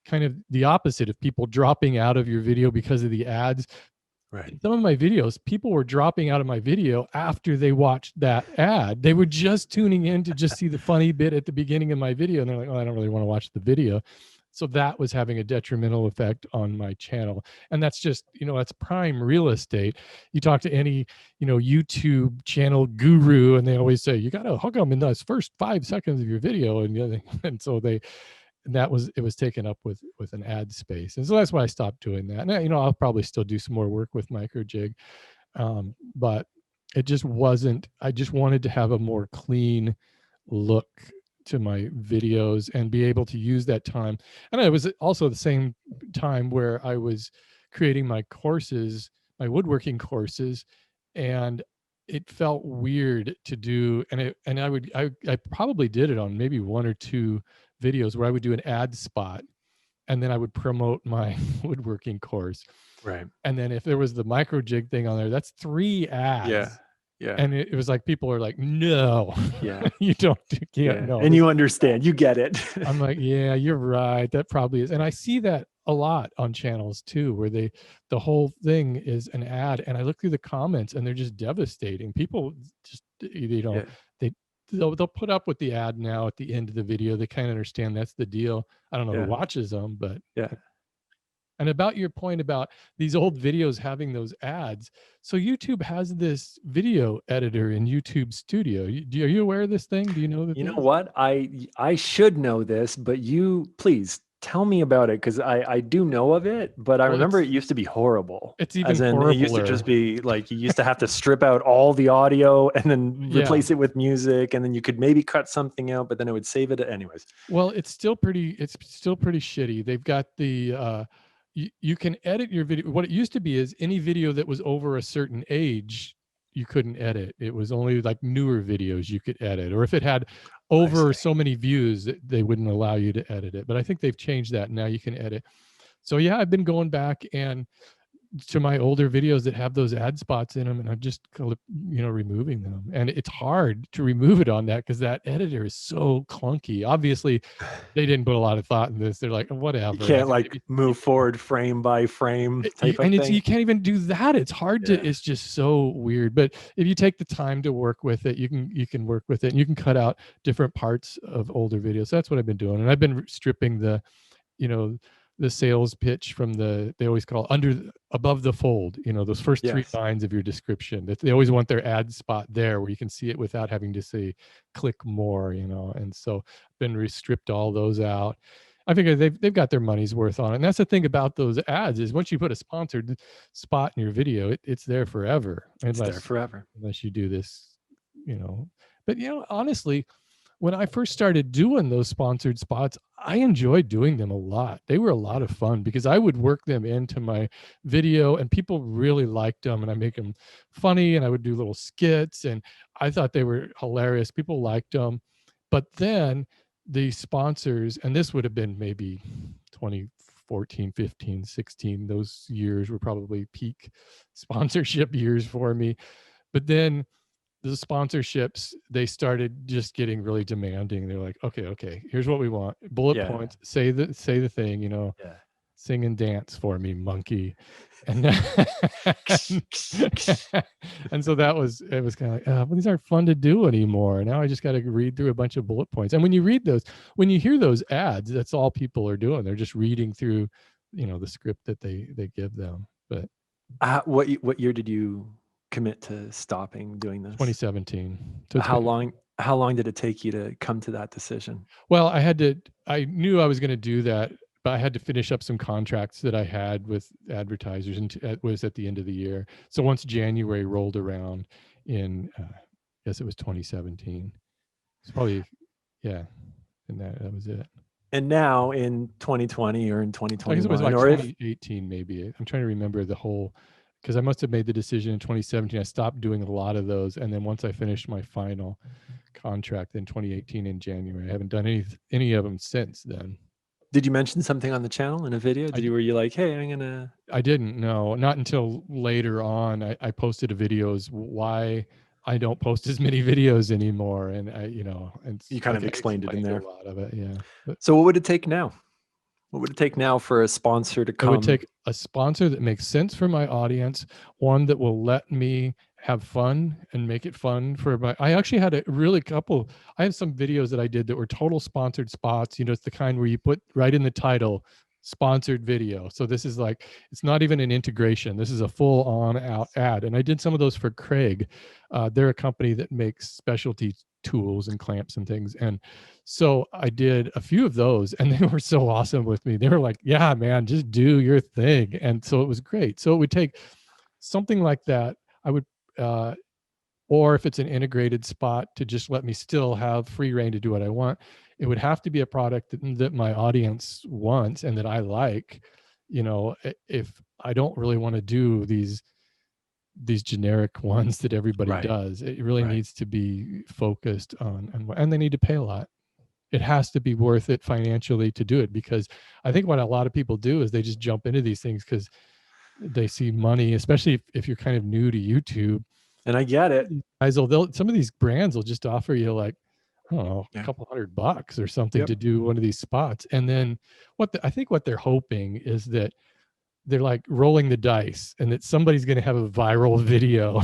kind of the opposite of people dropping out of your video because of the ads. Right. In some of my videos, people were dropping out of my video after they watched that ad. They were just tuning in to just see the funny bit at the beginning of my video. And they're like, oh, I don't really want to watch the video. So that was having a detrimental effect on my channel. And that's just, that's prime real estate. You talk to any, YouTube channel guru, and they always say, you got to hook them in those first 5 seconds of your video. And so it was taken up with an ad space. And so that's why I stopped doing that. And I'll probably still do some more work with micro jig. But it just wasn't, I just wanted to have a more clean look to my videos and be able to use that time. And it was also the same time where I was creating my courses, my woodworking courses, and it felt weird to do. And I probably did it on maybe 1 or 2 videos where I would do an ad spot and then I would promote my woodworking course. Right. And then if there was the micro jig thing on there, that's 3 Yeah. ads. Yeah. And it was like people are like, no, Yeah. you can't, Yeah. no. And you understand, you get it. I'm like, yeah, you're right. That probably is. And I see that a lot on channels too, where the whole thing is an ad. And I look through the comments and they're just devastating. People just, Yeah. they, they'll put up with the ad now at the end of the video. They kind of understand that's the deal. I don't know who Yeah. watches them, but. Yeah. And about your point about these old videos having those ads. So YouTube has this video editor in YouTube Studio. Are you aware of this thing? Do you know the You know thing? what? I should know this, but you please tell me about it, because I do know of it, but I Well, remember it used to be horrible. it's even As in, it used to just horribler. be like you used to have to strip out all the audio and then Yeah. replace it with music, and then you could maybe cut something out, but then it would save it anyways. Well, it's still pretty shitty. They've got the you can edit your video. What it used to be is any video that was over a certain age, you couldn't edit. It was only like newer videos you could edit. Or if it had I over see. so many views, they wouldn't allow you to edit it. But I think they've changed that. Now you can edit. So yeah, I've been going back and to my older videos that have those ad spots in them, and I'm just removing them. And it's hard to remove it on that because that editor is so clunky. Obviously they didn't put a lot of thought in this. They're like, You whatever. can't like move forward frame by frame type of And thing. you can't even do that. It's hard to, Yeah. it's just so weird. But if you take the time to work with it, you can work with it, and you can cut out different parts of older videos. So that's what I've been doing. And I've been stripping you know the sales pitch from they always call above the fold, those first 3 Yes. lines of your description, that they always want their ad spot there where you can see it without having to say click more. And so been stripped all those out. I figure they've got their money's worth on it. And that's the thing about those ads is once you put a sponsored spot in your video, it's there forever, It's there forever. unless you do this, you know. But honestly, when I first started doing those sponsored spots, I enjoyed doing them a lot. They were a lot of fun because I would work them into my video and people really liked them, and I make them funny and I would do little skits and I thought they were hilarious. People liked them. But then the sponsors, and this would have been maybe 20 14, 15, 16. Those years were probably peak sponsorship years for me. But then the sponsorships, they started just getting really demanding. They're like, okay, here's what we want. Bullet Yeah. points, say the thing, Yeah. sing and dance for me, monkey. And and so it was kind of like, well, these aren't fun to do anymore. Now I just got to read through a bunch of bullet points. And when you hear those ads, that's all people are doing. They're just reading through, the script that they give them. But What year did you commit to stopping doing this? 2017. So it's How been, long how long did it take you to come to that decision? well, I knew I was going to do that, but I had to finish up some contracts that I had with advertisers, and it was at the end of the year. So once January rolled around in, I guess it was 2017. It's probably, yeah, and that was it. And now in 2020 or in I guess it was 2021, like or if 2018, maybe. I'm trying to remember the whole, because I must have made the decision in 2017. I stopped doing a lot of those, and then once I finished my final contract in 2018 in January, I haven't done any of them since then. did you mention something on the channel in a video? I Were you like, hey, I'm gonna I didn't know, not until later on. I posted a videos why I don't post as many videos anymore, and and you kind like of I explained it in there. a lot of it, yeah. But So what would it take now? What would it take now for a sponsor to it would come? take a sponsor that makes sense for my audience, one that will let me have fun and make it fun for my. I actually had a really couple. I have some videos that I did that were total sponsored spots. It's the kind where you put right in the title sponsored video. So this is like, it's not even an integration. This is a full on out ad. And I did some of those for Craig. They're a company that makes specialty tools and clamps and things. And so I did a few of those, and they were so awesome with me. They were like, yeah, man, just do your thing. And so it was great. So it would take something like that. I would, or if it's an integrated spot, to just let me still have free reign to do what I want. It would have to be a product that my audience wants and that I like. If I don't really want to do these generic ones that everybody Right. does, it really Right. needs to be focused on, and they need to pay a lot. It has to be worth it financially to do it, because I think what a lot of people do is they just jump into these things because they see money, especially if you're kind of new to YouTube. And I get it. Some of these brands will just offer you, like, I don't know, a Yeah. couple $100 or something Yep. to do one of these spots. And then I think what they're hoping is that they're like rolling the dice and that somebody's going to have a viral video.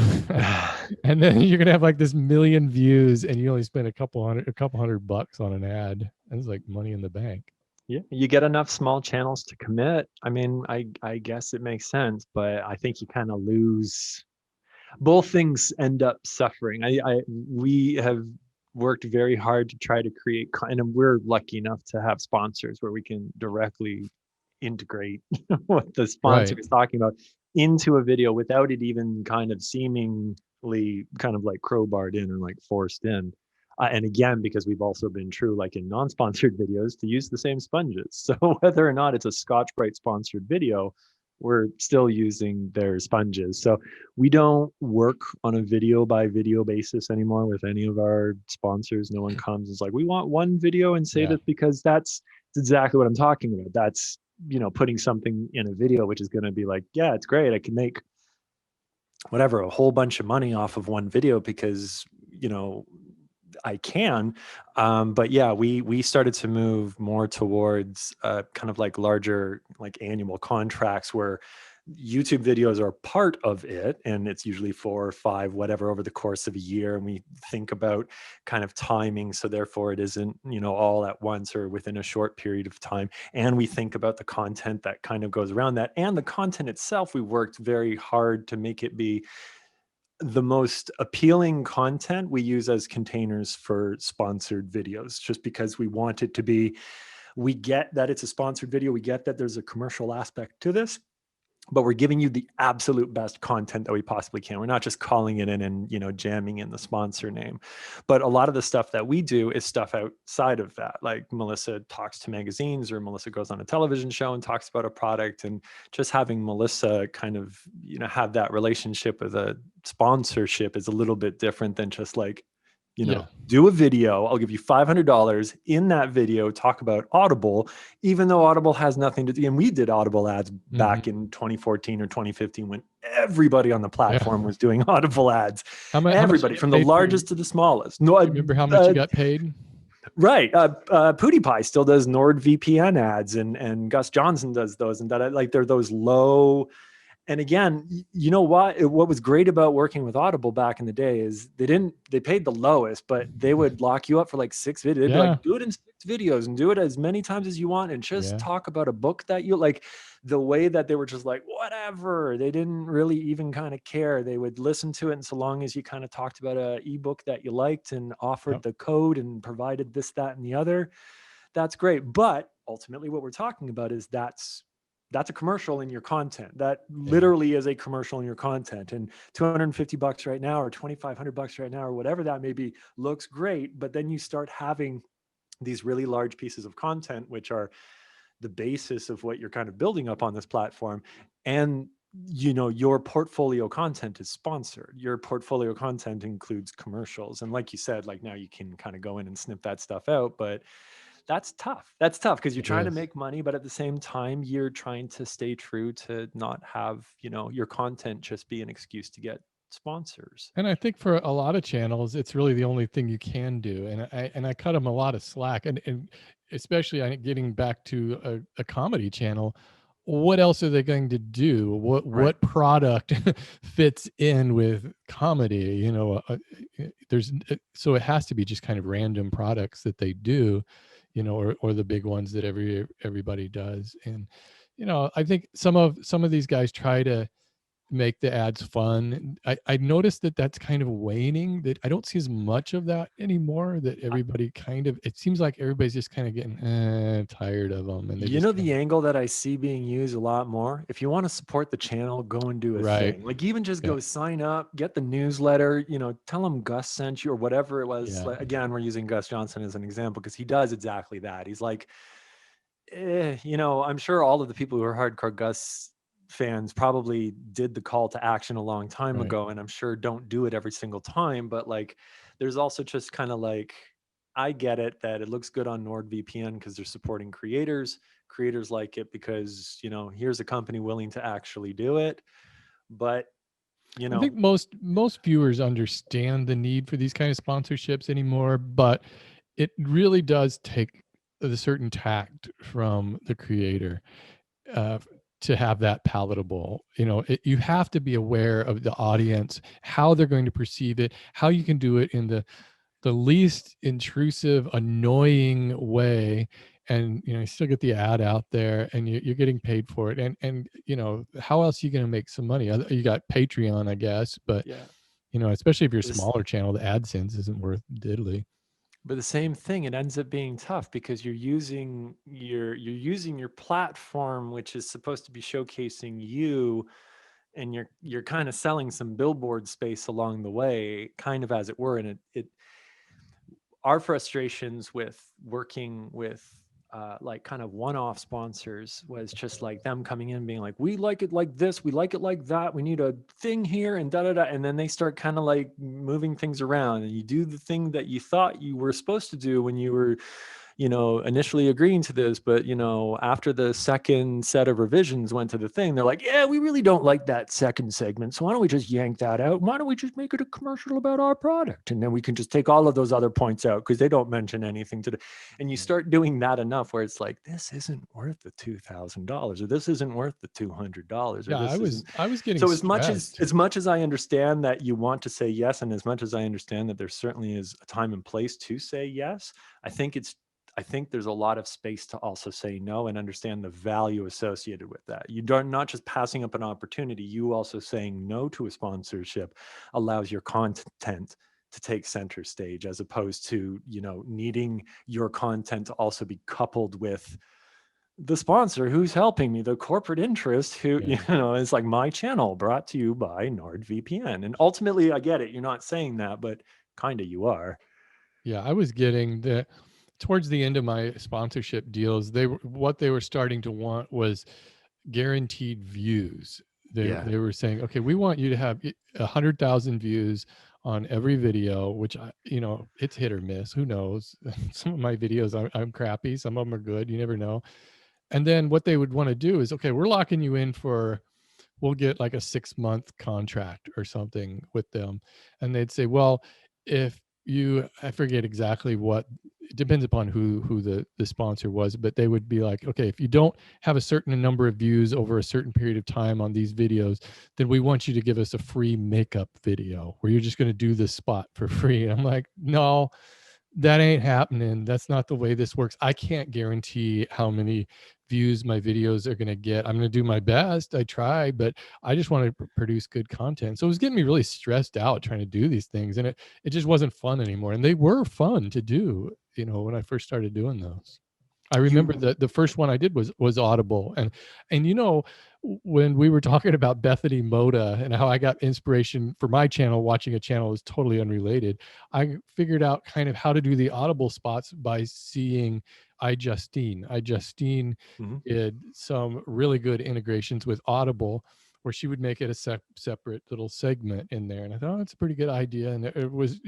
And then you're going to have like this million views, and you only spend a couple $100 on an ad. And it's like money in the bank. Yeah, you get enough small channels to commit. I mean, I guess it makes sense, but I think you kind of lose. Both things end up suffering. We have worked very hard to try to create, and we're lucky enough to have sponsors where we can directly integrate what the sponsor Right. is talking about into a video without it even kind of seemingly kind of like crowbarred in or like forced in. And again, because we've also been true, like in non-sponsored videos, to use the same sponges. So whether or not it's a Scotch-Brite sponsored video, we're still using their sponges. So we don't work on a video by video basis anymore with any of our sponsors. No one comes and is like, we want one video and say Yeah. that, because that's exactly what I'm talking about. That's, putting something in a video, which is going to be like, yeah, it's great. I can make whatever, a whole bunch of money off of one video because, I can. But yeah, we started to move more towards kind of like larger, like annual contracts where YouTube videos are part of it, and it's usually 4 or 5, whatever, over the course of a year. And we think about kind of timing, so therefore it isn't, all at once or within a short period of time. And we think about the content that kind of goes around that, and the content itself. We worked very hard to make it be the most appealing content we use as containers for sponsored videos, just because we want it to be, we get that it's a sponsored video, we get that there's a commercial aspect to this, but we're giving you the absolute best content that we possibly can. We're not just calling it in and, jamming in the sponsor name. But a lot of the stuff that we do is stuff outside of that. Like Melissa talks to magazines, or Melissa goes on a television show and talks about a product. And just having Melissa kind of, have that relationship with a sponsorship is a little bit different than just like, You Yeah. know, do a video. I'll give you $500. In that video, talk about Audible, even though Audible has nothing to do. And we did Audible ads back Mhm. in 2014 or 2015 when everybody on the Yeah. platform was doing Audible ads. How much you Everybody, get from the paid for your, largest to the smallest. No, you remember how much you got paid? right. PewDiePie still does NordVPN ads, and Gus Johnson does those, and that, like, they're those low. And again, you know what was great about working with Audible back in the day is they paid the lowest, but they would lock you up for like 6 videos. They'd be Yeah. like, do it in 6 videos and do it as many times as you want, and just Yeah. talk about a book that you like. The way that they were just like, whatever, they didn't really even kind of care. They would listen to it, and so long as you kind of talked about a ebook that you liked and offered Yep. the code and provided this, that, and the other, that's great. But ultimately what we're talking about is that's a commercial in your content. That Yeah. literally is a commercial in your content. And $250 right now, or $2,500 right now, or whatever that may be, looks great. But then you start having these really large pieces of content, which are the basis of what you're kind of building up on this platform. And your portfolio content is sponsored. Your portfolio content includes commercials. And like you said, like, now you can kind of go in and snip that stuff out. But that's tough. That's tough because you're It trying to is. make money, but at the same time, you're trying to stay true to not have, your content just be an excuse to get sponsors. And I think for a lot of channels, it's really the only thing you can do. And I cut them a lot of slack. And especially getting back to a comedy channel, what else are they going to do? Right. What product fits in with comedy? So it has to be just kind of random products that they do, or the big ones that everybody does. And I think some of these guys try to make the ads fun. I noticed that that's kind of waning, that I don't see as much of that anymore, that everybody kind of, it seems like everybody's just kind of getting tired of them, and they You just know, kind the of, angle that I see being used a lot more, if you want to support the channel, go and do a right. thing. Like, even just Yeah. go sign up, get the newsletter, tell them Gus sent you or whatever it was. Yeah. Like, again, we're using Gus Johnson as an example because he does exactly that. He's like, I'm sure all of the people who are hardcore Gus fans probably did the call to action a long time Right. ago, and I'm sure don't do it every single time. But like, there's also just kind of like, I get it that it looks good on NordVPN because they're supporting creators. Creators like it because, here's a company willing to actually do it. But, you I think know, most viewers understand the need for these kind of sponsorships anymore, but it really does take a certain tact from the creator, uh, to have that palatable. You have to be aware of the audience, how they're going to perceive it, how you can do it in the least intrusive, annoying way, and you still get the ad out there, and you're getting paid for it. And how else are you going to make some money? You got Patreon, I guess, but yeah. especially if you're a This, smaller channel, the AdSense isn't worth diddly. but the same thing, it ends up being tough because you're using your platform, which is supposed to be showcasing you, and you're kind of selling some billboard space along the way, kind of, as it were. And it our frustrations with working with like kind of one-off sponsors was just like them coming in being like, we like it like this, we like it like that, we need a thing here, and da da da. And then they start kind of like moving things around, and you do the thing that you thought you were supposed to do when you were initially agreeing to this, but after the second set of revisions went to the thing, they're like, yeah, we really don't like that second segment. So why don't we just yank that out? Why don't we just make it a commercial about our product? And then we can just take all of those other points out because they don't mention anything to the, and you start doing that enough where it's like, this isn't worth the $2,000, or this isn't worth the $200, or Yeah, i this was isn't. i was getting So as much as stressed. as much as I understand that you want to say yes, and as much as I understand that there certainly is a time and place to say yes, I think it's I think there's a lot of space to also say no and understand the value associated with that. You don't, not just passing up an opportunity, you also saying no to a sponsorship allows your content to take center stage, as opposed to, needing your content to also be coupled with the sponsor who's helping me, the corporate interest who, Yeah. is like, my channel brought to you by NordVPN. And ultimately, I get it. You're not saying that, but kind of you are. Yeah, I was getting the towards the end of my sponsorship deals, what they were starting to want was guaranteed views. They Yeah. they were saying, okay, we want you to have 100,000 views on every video, which it's hit or miss. Who knows? Some of my videos I'm crappy. Some of them are good. You never know. And then what they would want to do is, okay, we're locking you in for, we'll get like a 6-month contract or something with them. And they'd say, well, if you, I forget exactly what, it depends upon who the sponsor was, but they would be like, okay, if you don't have a certain number of views over a certain period of time on these videos, then we want you to give us a free makeup video where you're just going to do this spot for free. And I'm like, no, that ain't happening. That's not the way this works. I can't guarantee how many views my videos are going to get. I'm going to do my best. I try, but I just want to produce good content. So it was getting me really stressed out trying to do these things, and it just wasn't fun anymore. And they were fun to do, when I first started doing those. I remember You that the first one I did was Audible, and when we were talking about Bethany Moda and how I got inspiration for my channel, watching a channel was totally unrelated. I figured out kind of how to do the Audible spots by seeing iJustine Mhm. did some really good integrations with Audible, where she would make it a separate little segment in there, and I thought, oh, that's a pretty good idea, and it was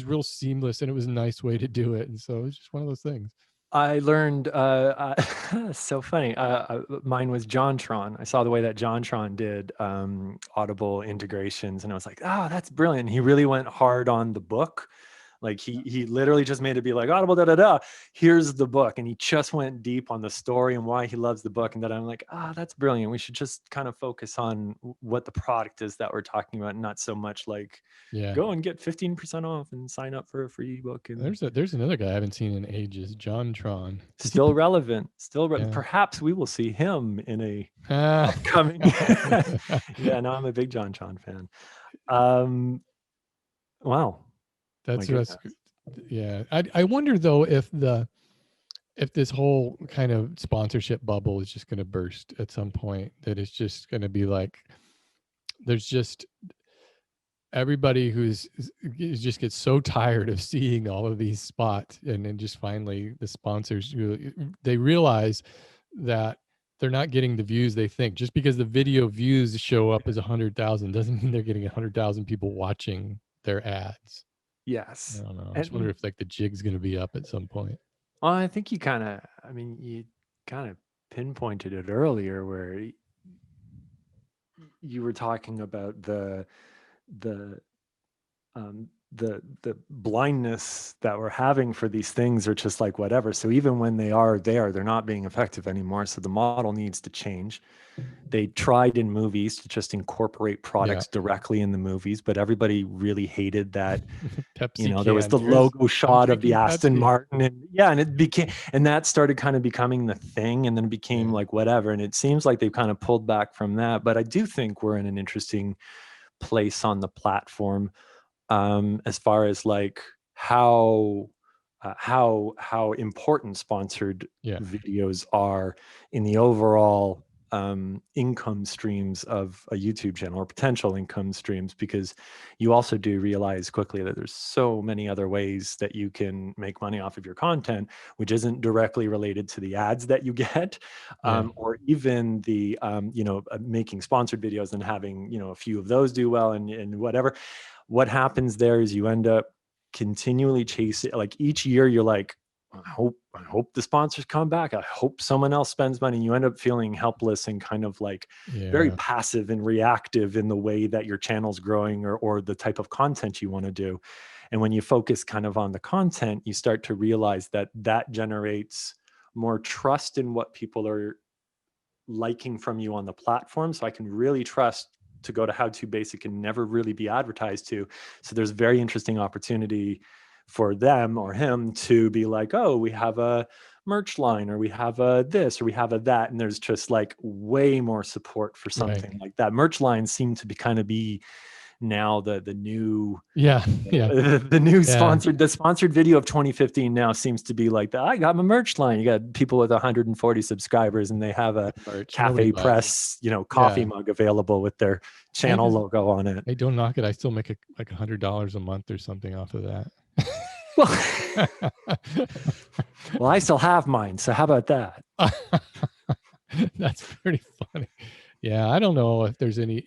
real seamless, and it was a nice way to do it, and so it's just one of those things. I learned, so funny. Mine was JonTron. I saw the way that JonTron did Audible integrations, and I was like, "Oh, that's brilliant." He really went hard on the book. Like he literally just made it be like Audible, da da da. Here's the book, and he just went deep on the story and why he loves the book. And that I'm like, that's brilliant. We should just kind of focus on what the product is that we're talking about, and not so much like Yeah. go and get 15% off and sign up for a free book. And There's another guy I haven't seen in ages, John Tron. still relevant, Yeah. perhaps we will see him in a Ah. upcoming. Yeah, no, I'm a big JonTron fan. Wow, my That's goodness. yeah. I wonder though if this whole kind of sponsorship bubble is just going to burst at some point, that it's just going to be like there's just everybody just gets so tired of seeing all of these spots, and then just finally the sponsors, they realize that they're not getting the views they think. Just because the video views show up as 100,000 doesn't mean they're getting 100,000 people watching their ads. I Yes. don't know. I just wonder And if like the jig's going to be up at some point. well, I think you you kind of pinpointed it earlier where you were talking about the the blindness that we're having for these things, are just like whatever. So even when they are there, they're not being effective anymore. So the model needs to change. They tried in movies to just incorporate Yeah. products directly in the movies, but everybody really hated that. Pepsi There was can. the Here's, logo I'm shot of the drinking Aston Pepsi. Martin, and yeah, and it became, and that started kind of becoming the thing, and then became Yeah. like whatever. And it seems like they've kind of pulled back from that. But I do think we're in an interesting place on the platform, as far as like how important sponsored Yeah. videos are in the overall income streams of a YouTube channel, or potential income streams, because you also do realize quickly that there's so many other ways that you can make money off of your content, which isn't directly related to the ads that you get, Yeah. or even the making sponsored videos and having a few of those do well, and whatever. What happens there is you end up continually chasing, like each year you're like, I hope the sponsors come back. I hope someone else spends money. You end up feeling helpless and kind of like very Yeah. passive and reactive in the way that your channel's growing, or the type of content you want to do. And when you focus kind of on the content, you start to realize that that generates more trust in what people are liking from you on the platform. So I can really trust to go to How To Basic and never really be advertised to. So there's very interesting opportunity for them or him to be like, oh, we have a merch line, or we have a this, or we have a that. And there's just like way more support for Right. something like that. Merch lines seem to be kind of be now the new Yeah. Yeah. the new Yeah. sponsored video of 2015 now seems to be like, I got my merch line. You got people with 140 subscribers, and they have a Merch. Nobody Cafe buys it. Press, coffee Yeah. mug available with their And channel logo on it. I don't knock it. I still make like $100 a month or something off of that. Well, well, I still have mine. So how about that? That's pretty funny. Yeah, I don't know if there's any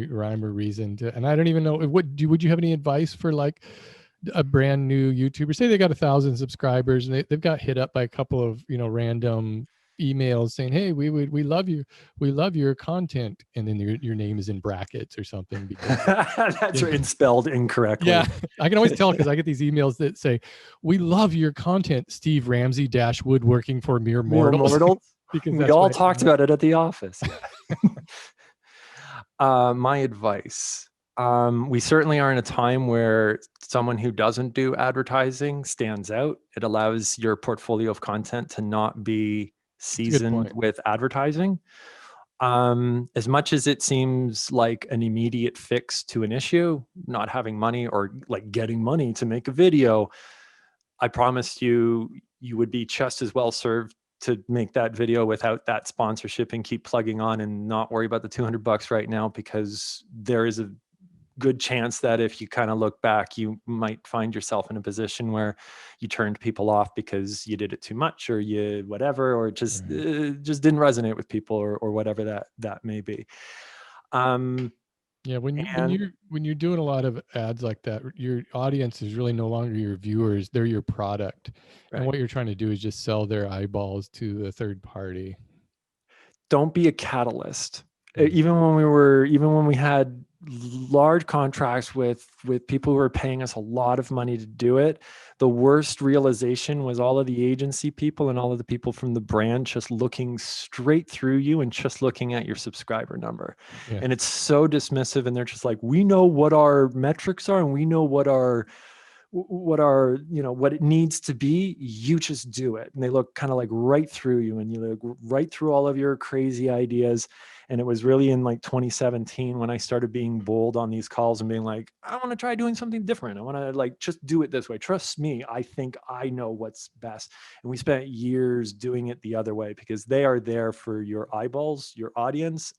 rhyme or reason to, and I don't even know would you have any advice for like a brand new YouTuber? Say they got 1,000 subscribers and they've got hit up by a couple of random emails saying, "Hey, we love you, we love your content," and then your name is in brackets or something because That's you know, right, spelled incorrectly. yeah, I can always tell because I get these emails that say, "We love your content, Steve Ramsey dash woodworking for mere Mere mortals," mortals. because We that's all my talked email. about it at the office. Yeah. My advice. We certainly are in a time where someone who doesn't do advertising stands out. It allows your portfolio of content to not be It's a good seasoned point. with advertising. As much as it seems like an immediate fix to an issue, not having money or like getting money to make a video, I promised you, you would be just as well served to make that video without that sponsorship and keep plugging on and not worry about the $200 right now, because there is a good chance that if you kind of look back, you might find yourself in a position where you turned people off because you did it too much or you whatever, or Right. just didn't resonate with people, or whatever that may be. Um, Yeah, and when you're doing a lot of ads like that, your audience is really no longer your viewers; they're your product, and right. what you're trying to do is just sell their eyeballs to a third party. Don't be a catalyst. Mm. Even when we had large contracts with people who were paying us a lot of money to do it, the worst realization was all of the agency people and all of the people from the brand just looking straight through you and just looking at your subscriber number. Yeah, And it's so dismissive, and they're just like, we know what our metrics are and we know what it needs to be. You just do it. And they look kind of like right through you, and you look right through all of your crazy ideas. And it was really in like 2017 when I started being bold on these calls and being like, I want to try doing something different. I want to like just do it this way. Trust me, I think I know what's best. And we spent years doing it the other way, because they are there for your eyeballs, your audience.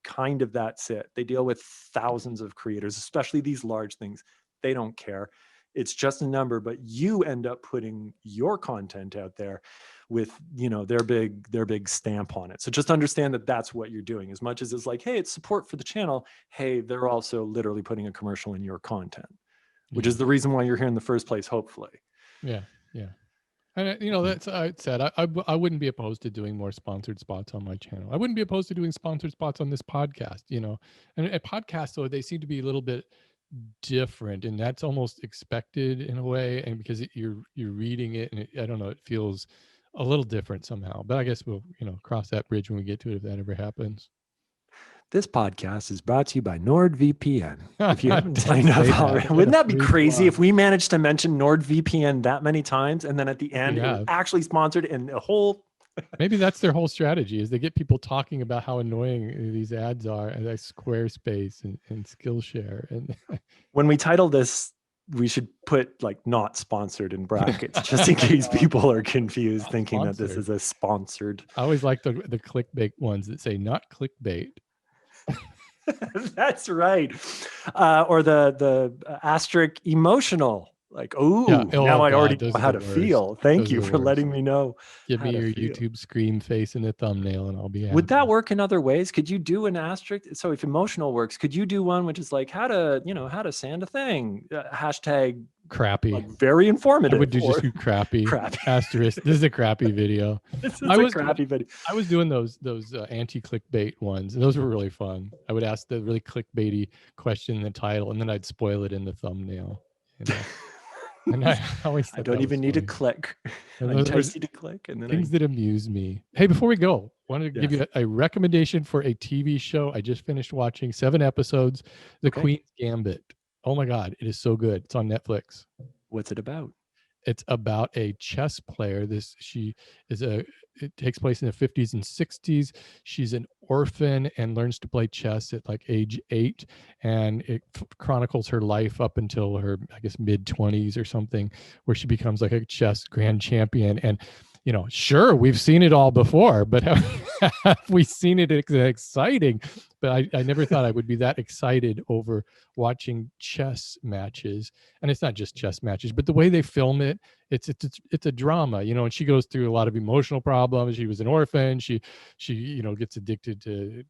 Kind of that's it. They deal with thousands of creators, especially these large things. They don't care. It's just a number, but you end up putting your content out there with their big stamp on it. So just understand that that's what you're doing. As much as it's like, hey, it's support for the channel, hey, they're also literally putting a commercial in your content, which yeah, is the reason why you're here in the first place, hopefully. yeah, yeah. And Mhm. that's I said I wouldn't be opposed to doing more sponsored spots on my channel. I wouldn't be opposed to doing sponsored spots on this podcast. And a podcast though they seem to be a little bit different, and that's almost expected in a way. And because you're reading it, and I don't know, it feels a little different somehow. But I guess we'll cross that bridge when we get to it if that ever happens. This podcast is brought to you by NordVPN. If you haven't Don't signed up say that. already, What wouldn't a that be free crazy plug. if we managed to mention NordVPN that many times and then at the We end it was have. actually sponsored and a whole. Maybe that's their whole strategy is they get people talking about how annoying these ads are, and like Squarespace and Skillshare and When we title this, we should put like not sponsored in brackets, just in case people are confused not thinking that this sponsored. is a sponsored. I always like the clickbait ones that say not clickbait. That's right. Or the asterisk emotional. Like, Yeah. oh, now Oh I already God, those know are how the to worst. feel. Thank Those are you the for worst. letting me know Give how me to your feel. YouTube scream face in the thumbnail, and I'll be Would that happy. work in other ways? Could you do an asterisk? So if emotional works, could you do one which is like how to sand a thing? Hashtag Crappy. like very I would informative do just or do crappy. crappy. Asterisk. This is a crappy video. This I is a was crappy video. I was doing those anti clickbait ones, and those were really fun. I would ask the really clickbaity question in the title, and then I'd spoil it in the thumbnail. And I always I thought don't that even was need to funny. click. And I those were entice you to click, and then I things that amuse me. Hey, before we go, wanted to give yes. you a recommendation for a TV show I just finished watching, 7 episodes, The Okay. Queen's Gambit. Oh my God, it is so good. It's on Netflix. What's it about? It's about a chess player. She is a it takes place in the 50s and 60s. She's an orphan and learns to play chess at like age 8, and it chronicles her life up until her, I guess, mid 20s or something, where she becomes like a chess grand champion. And sure, we've seen it all before, but have we seen it exciting? But I never thought I would be that excited over watching chess matches. And it's not just chess matches, but the way they film it, it's a drama, and she goes through a lot of emotional problems. She was an orphan. She gets addicted to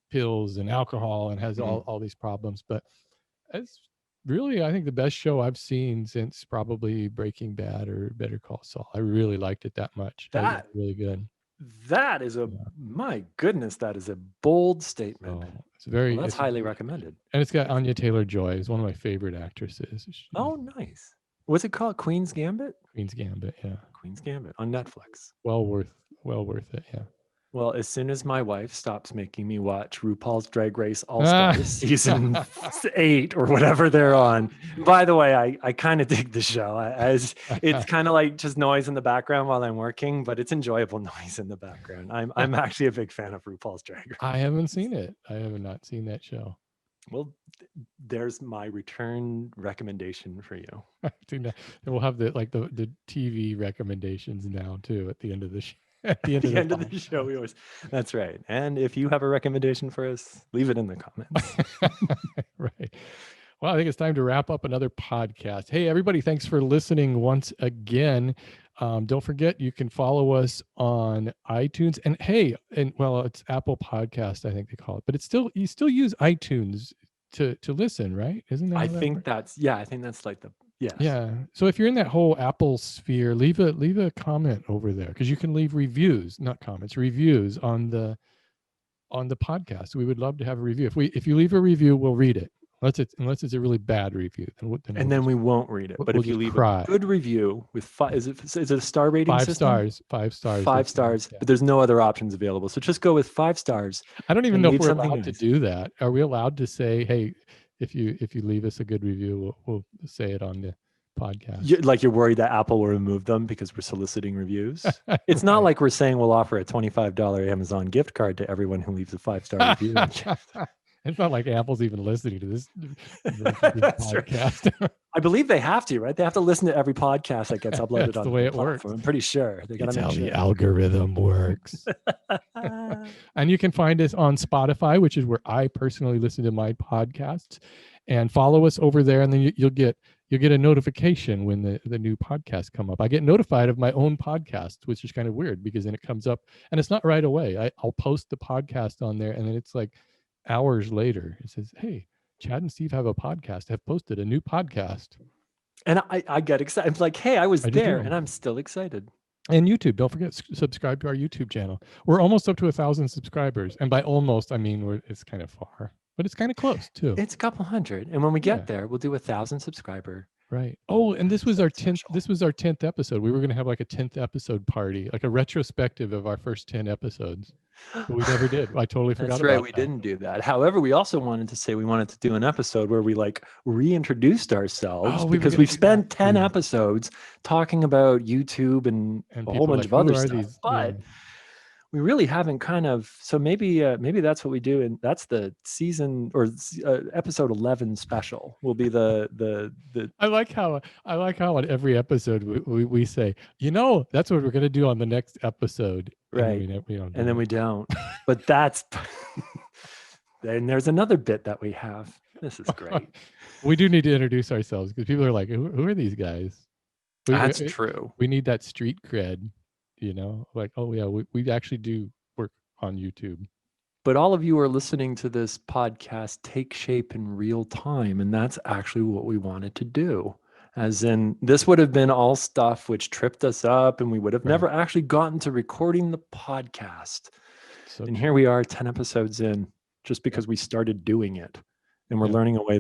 pills and alcohol and has Mhm. all these problems. But it's really, I think, the best show I've seen since probably Breaking Bad or Better Call Saul. I really liked it that much. It was That really good. that is a Yeah. my goodness, that is a bold statement. So Well, that's it's highly recommended. and it's got Anya Taylor-Joy. It's one of my favorite actresses. Oh, nice. What's it called? Queen's Gambit? Queen's Gambit. Yeah. Queen's Gambit on Netflix. Well worth it. Yeah. Well, as soon as my wife stops making me watch RuPaul's Drag Race All Ah. Stars season 8 or whatever they're on. By the way, I kind of dig the show. As it's kind of like just noise in the background while I'm working, but it's enjoyable noise in the background. I'm actually a big fan of RuPaul's Drag Race. I haven't seen it. I have not seen that show. Well, there's my return recommendation for you. And we'll have the TV recommendations now too at the end of the show. At At the end of podcast. the show, we always. That's right. And if you have a recommendation for us, leave it in the comments. Right. Well, I think it's time to wrap up another podcast. Hey, everybody, thanks for listening once again. Don't forget, you can follow us on iTunes. And hey, it's Apple Podcast, I think they call it, but you still use iTunes to listen, right? Isn't that? I how that think works? that's like yes. Yeah. So if you're in that whole Apple sphere, leave a comment over there, because you can leave reviews, not comments, reviews on the podcast. We would love to have a review. If you leave a review, we'll read it. Unless it's a really bad review, And we won't read it. But we'll if you just leave cry. a good review with is it a star rating 5 system? stars. 5 stars. 5 stars. Yeah. But there's no other options available. So just go with 5 stars. I don't even and know if leave we're something allowed to nice. do that. Are we allowed to say, hey, if you leave us a good review, we'll say it on the podcast? You're worried that Apple will remove them because we're soliciting reviews. It's not Right. like we're saying we'll offer a $25 Amazon gift card to everyone who leaves a 5-star review. It's not like Apple's even listening to this That's right. podcast. I believe they have to, right? They have to listen to every podcast that gets uploaded That's on the way it platform. works. I'm pretty sure they got That's to how make the sure. algorithm works. And you can find us on Spotify, which is where I personally listen to my podcasts, and follow us over there. And then you'll get a notification when the new podcasts come up. I get notified of my own podcast, which is kind of weird, because then it comes up and it's not right away. I'll post the podcast on there, and then it's like hours later. It says, hey, Chad and Steve have a podcast, have posted a new podcast. And I get excited. I'm like, hey, I was I do there, too. and I'm still excited. And YouTube, don't forget, subscribe to our YouTube channel. We're almost up to 1,000 subscribers, and by almost, I mean it's kind of far, but it's kind of close too. It's a couple hundred, and when we get there, we'll do 1,000 subscriber. Right. Oh, and this was our 10th. Special. This was our 10th episode. We were going to have like a 10th episode party, like a retrospective of our first 10 episodes. But we never did. I totally forgot That's about right. We didn't do that. However, we also wanted to say we wanted to do an episode where we like reintroduced ourselves, because we've spent 10 episodes talking about YouTube and a whole bunch of other stuff. But we really haven't so maybe that's what we do, and that's the season or episode 11 special will be the I like how on every episode we say, that's what we're going to do on the next episode, right, and then we don't. But that's then there's another bit that we have. This is great. We do need to introduce ourselves, because people are like, who are these guys? That's true. We need that street cred. Like, oh yeah, we actually do work on YouTube. But all of you are listening to this podcast take shape in real time, and that's actually what we wanted to do. As in, this would have been all stuff which tripped us up, and we would have never actually gotten to recording the podcast. And here we are 10 episodes in, just because we started doing it. And we're learning a way,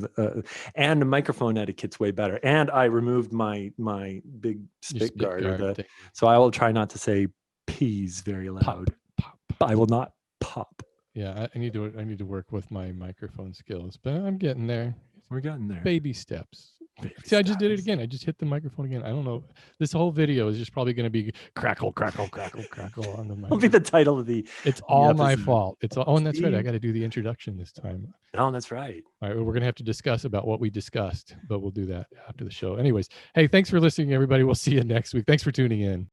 and the microphone etiquette's way better. And I removed my big spit guard. So I will try not to say P's very loud. Pop. I will not pop. Yeah, I need to work with my microphone skills, but I'm getting there. We're getting there. Baby steps. I just did it again. I just hit the microphone again. I don't know. This whole video is just probably going to be crackle, crackle, crackle, crackle on the mic. That'll be the title of the. It's all my fault. It's all. Oh, and that's right. I got to do the introduction this time. Oh, that's right. All right. We're going to have to discuss about what we discussed, but we'll do that after the show. Anyways, hey, thanks for listening, everybody. We'll see you next week. Thanks for tuning in.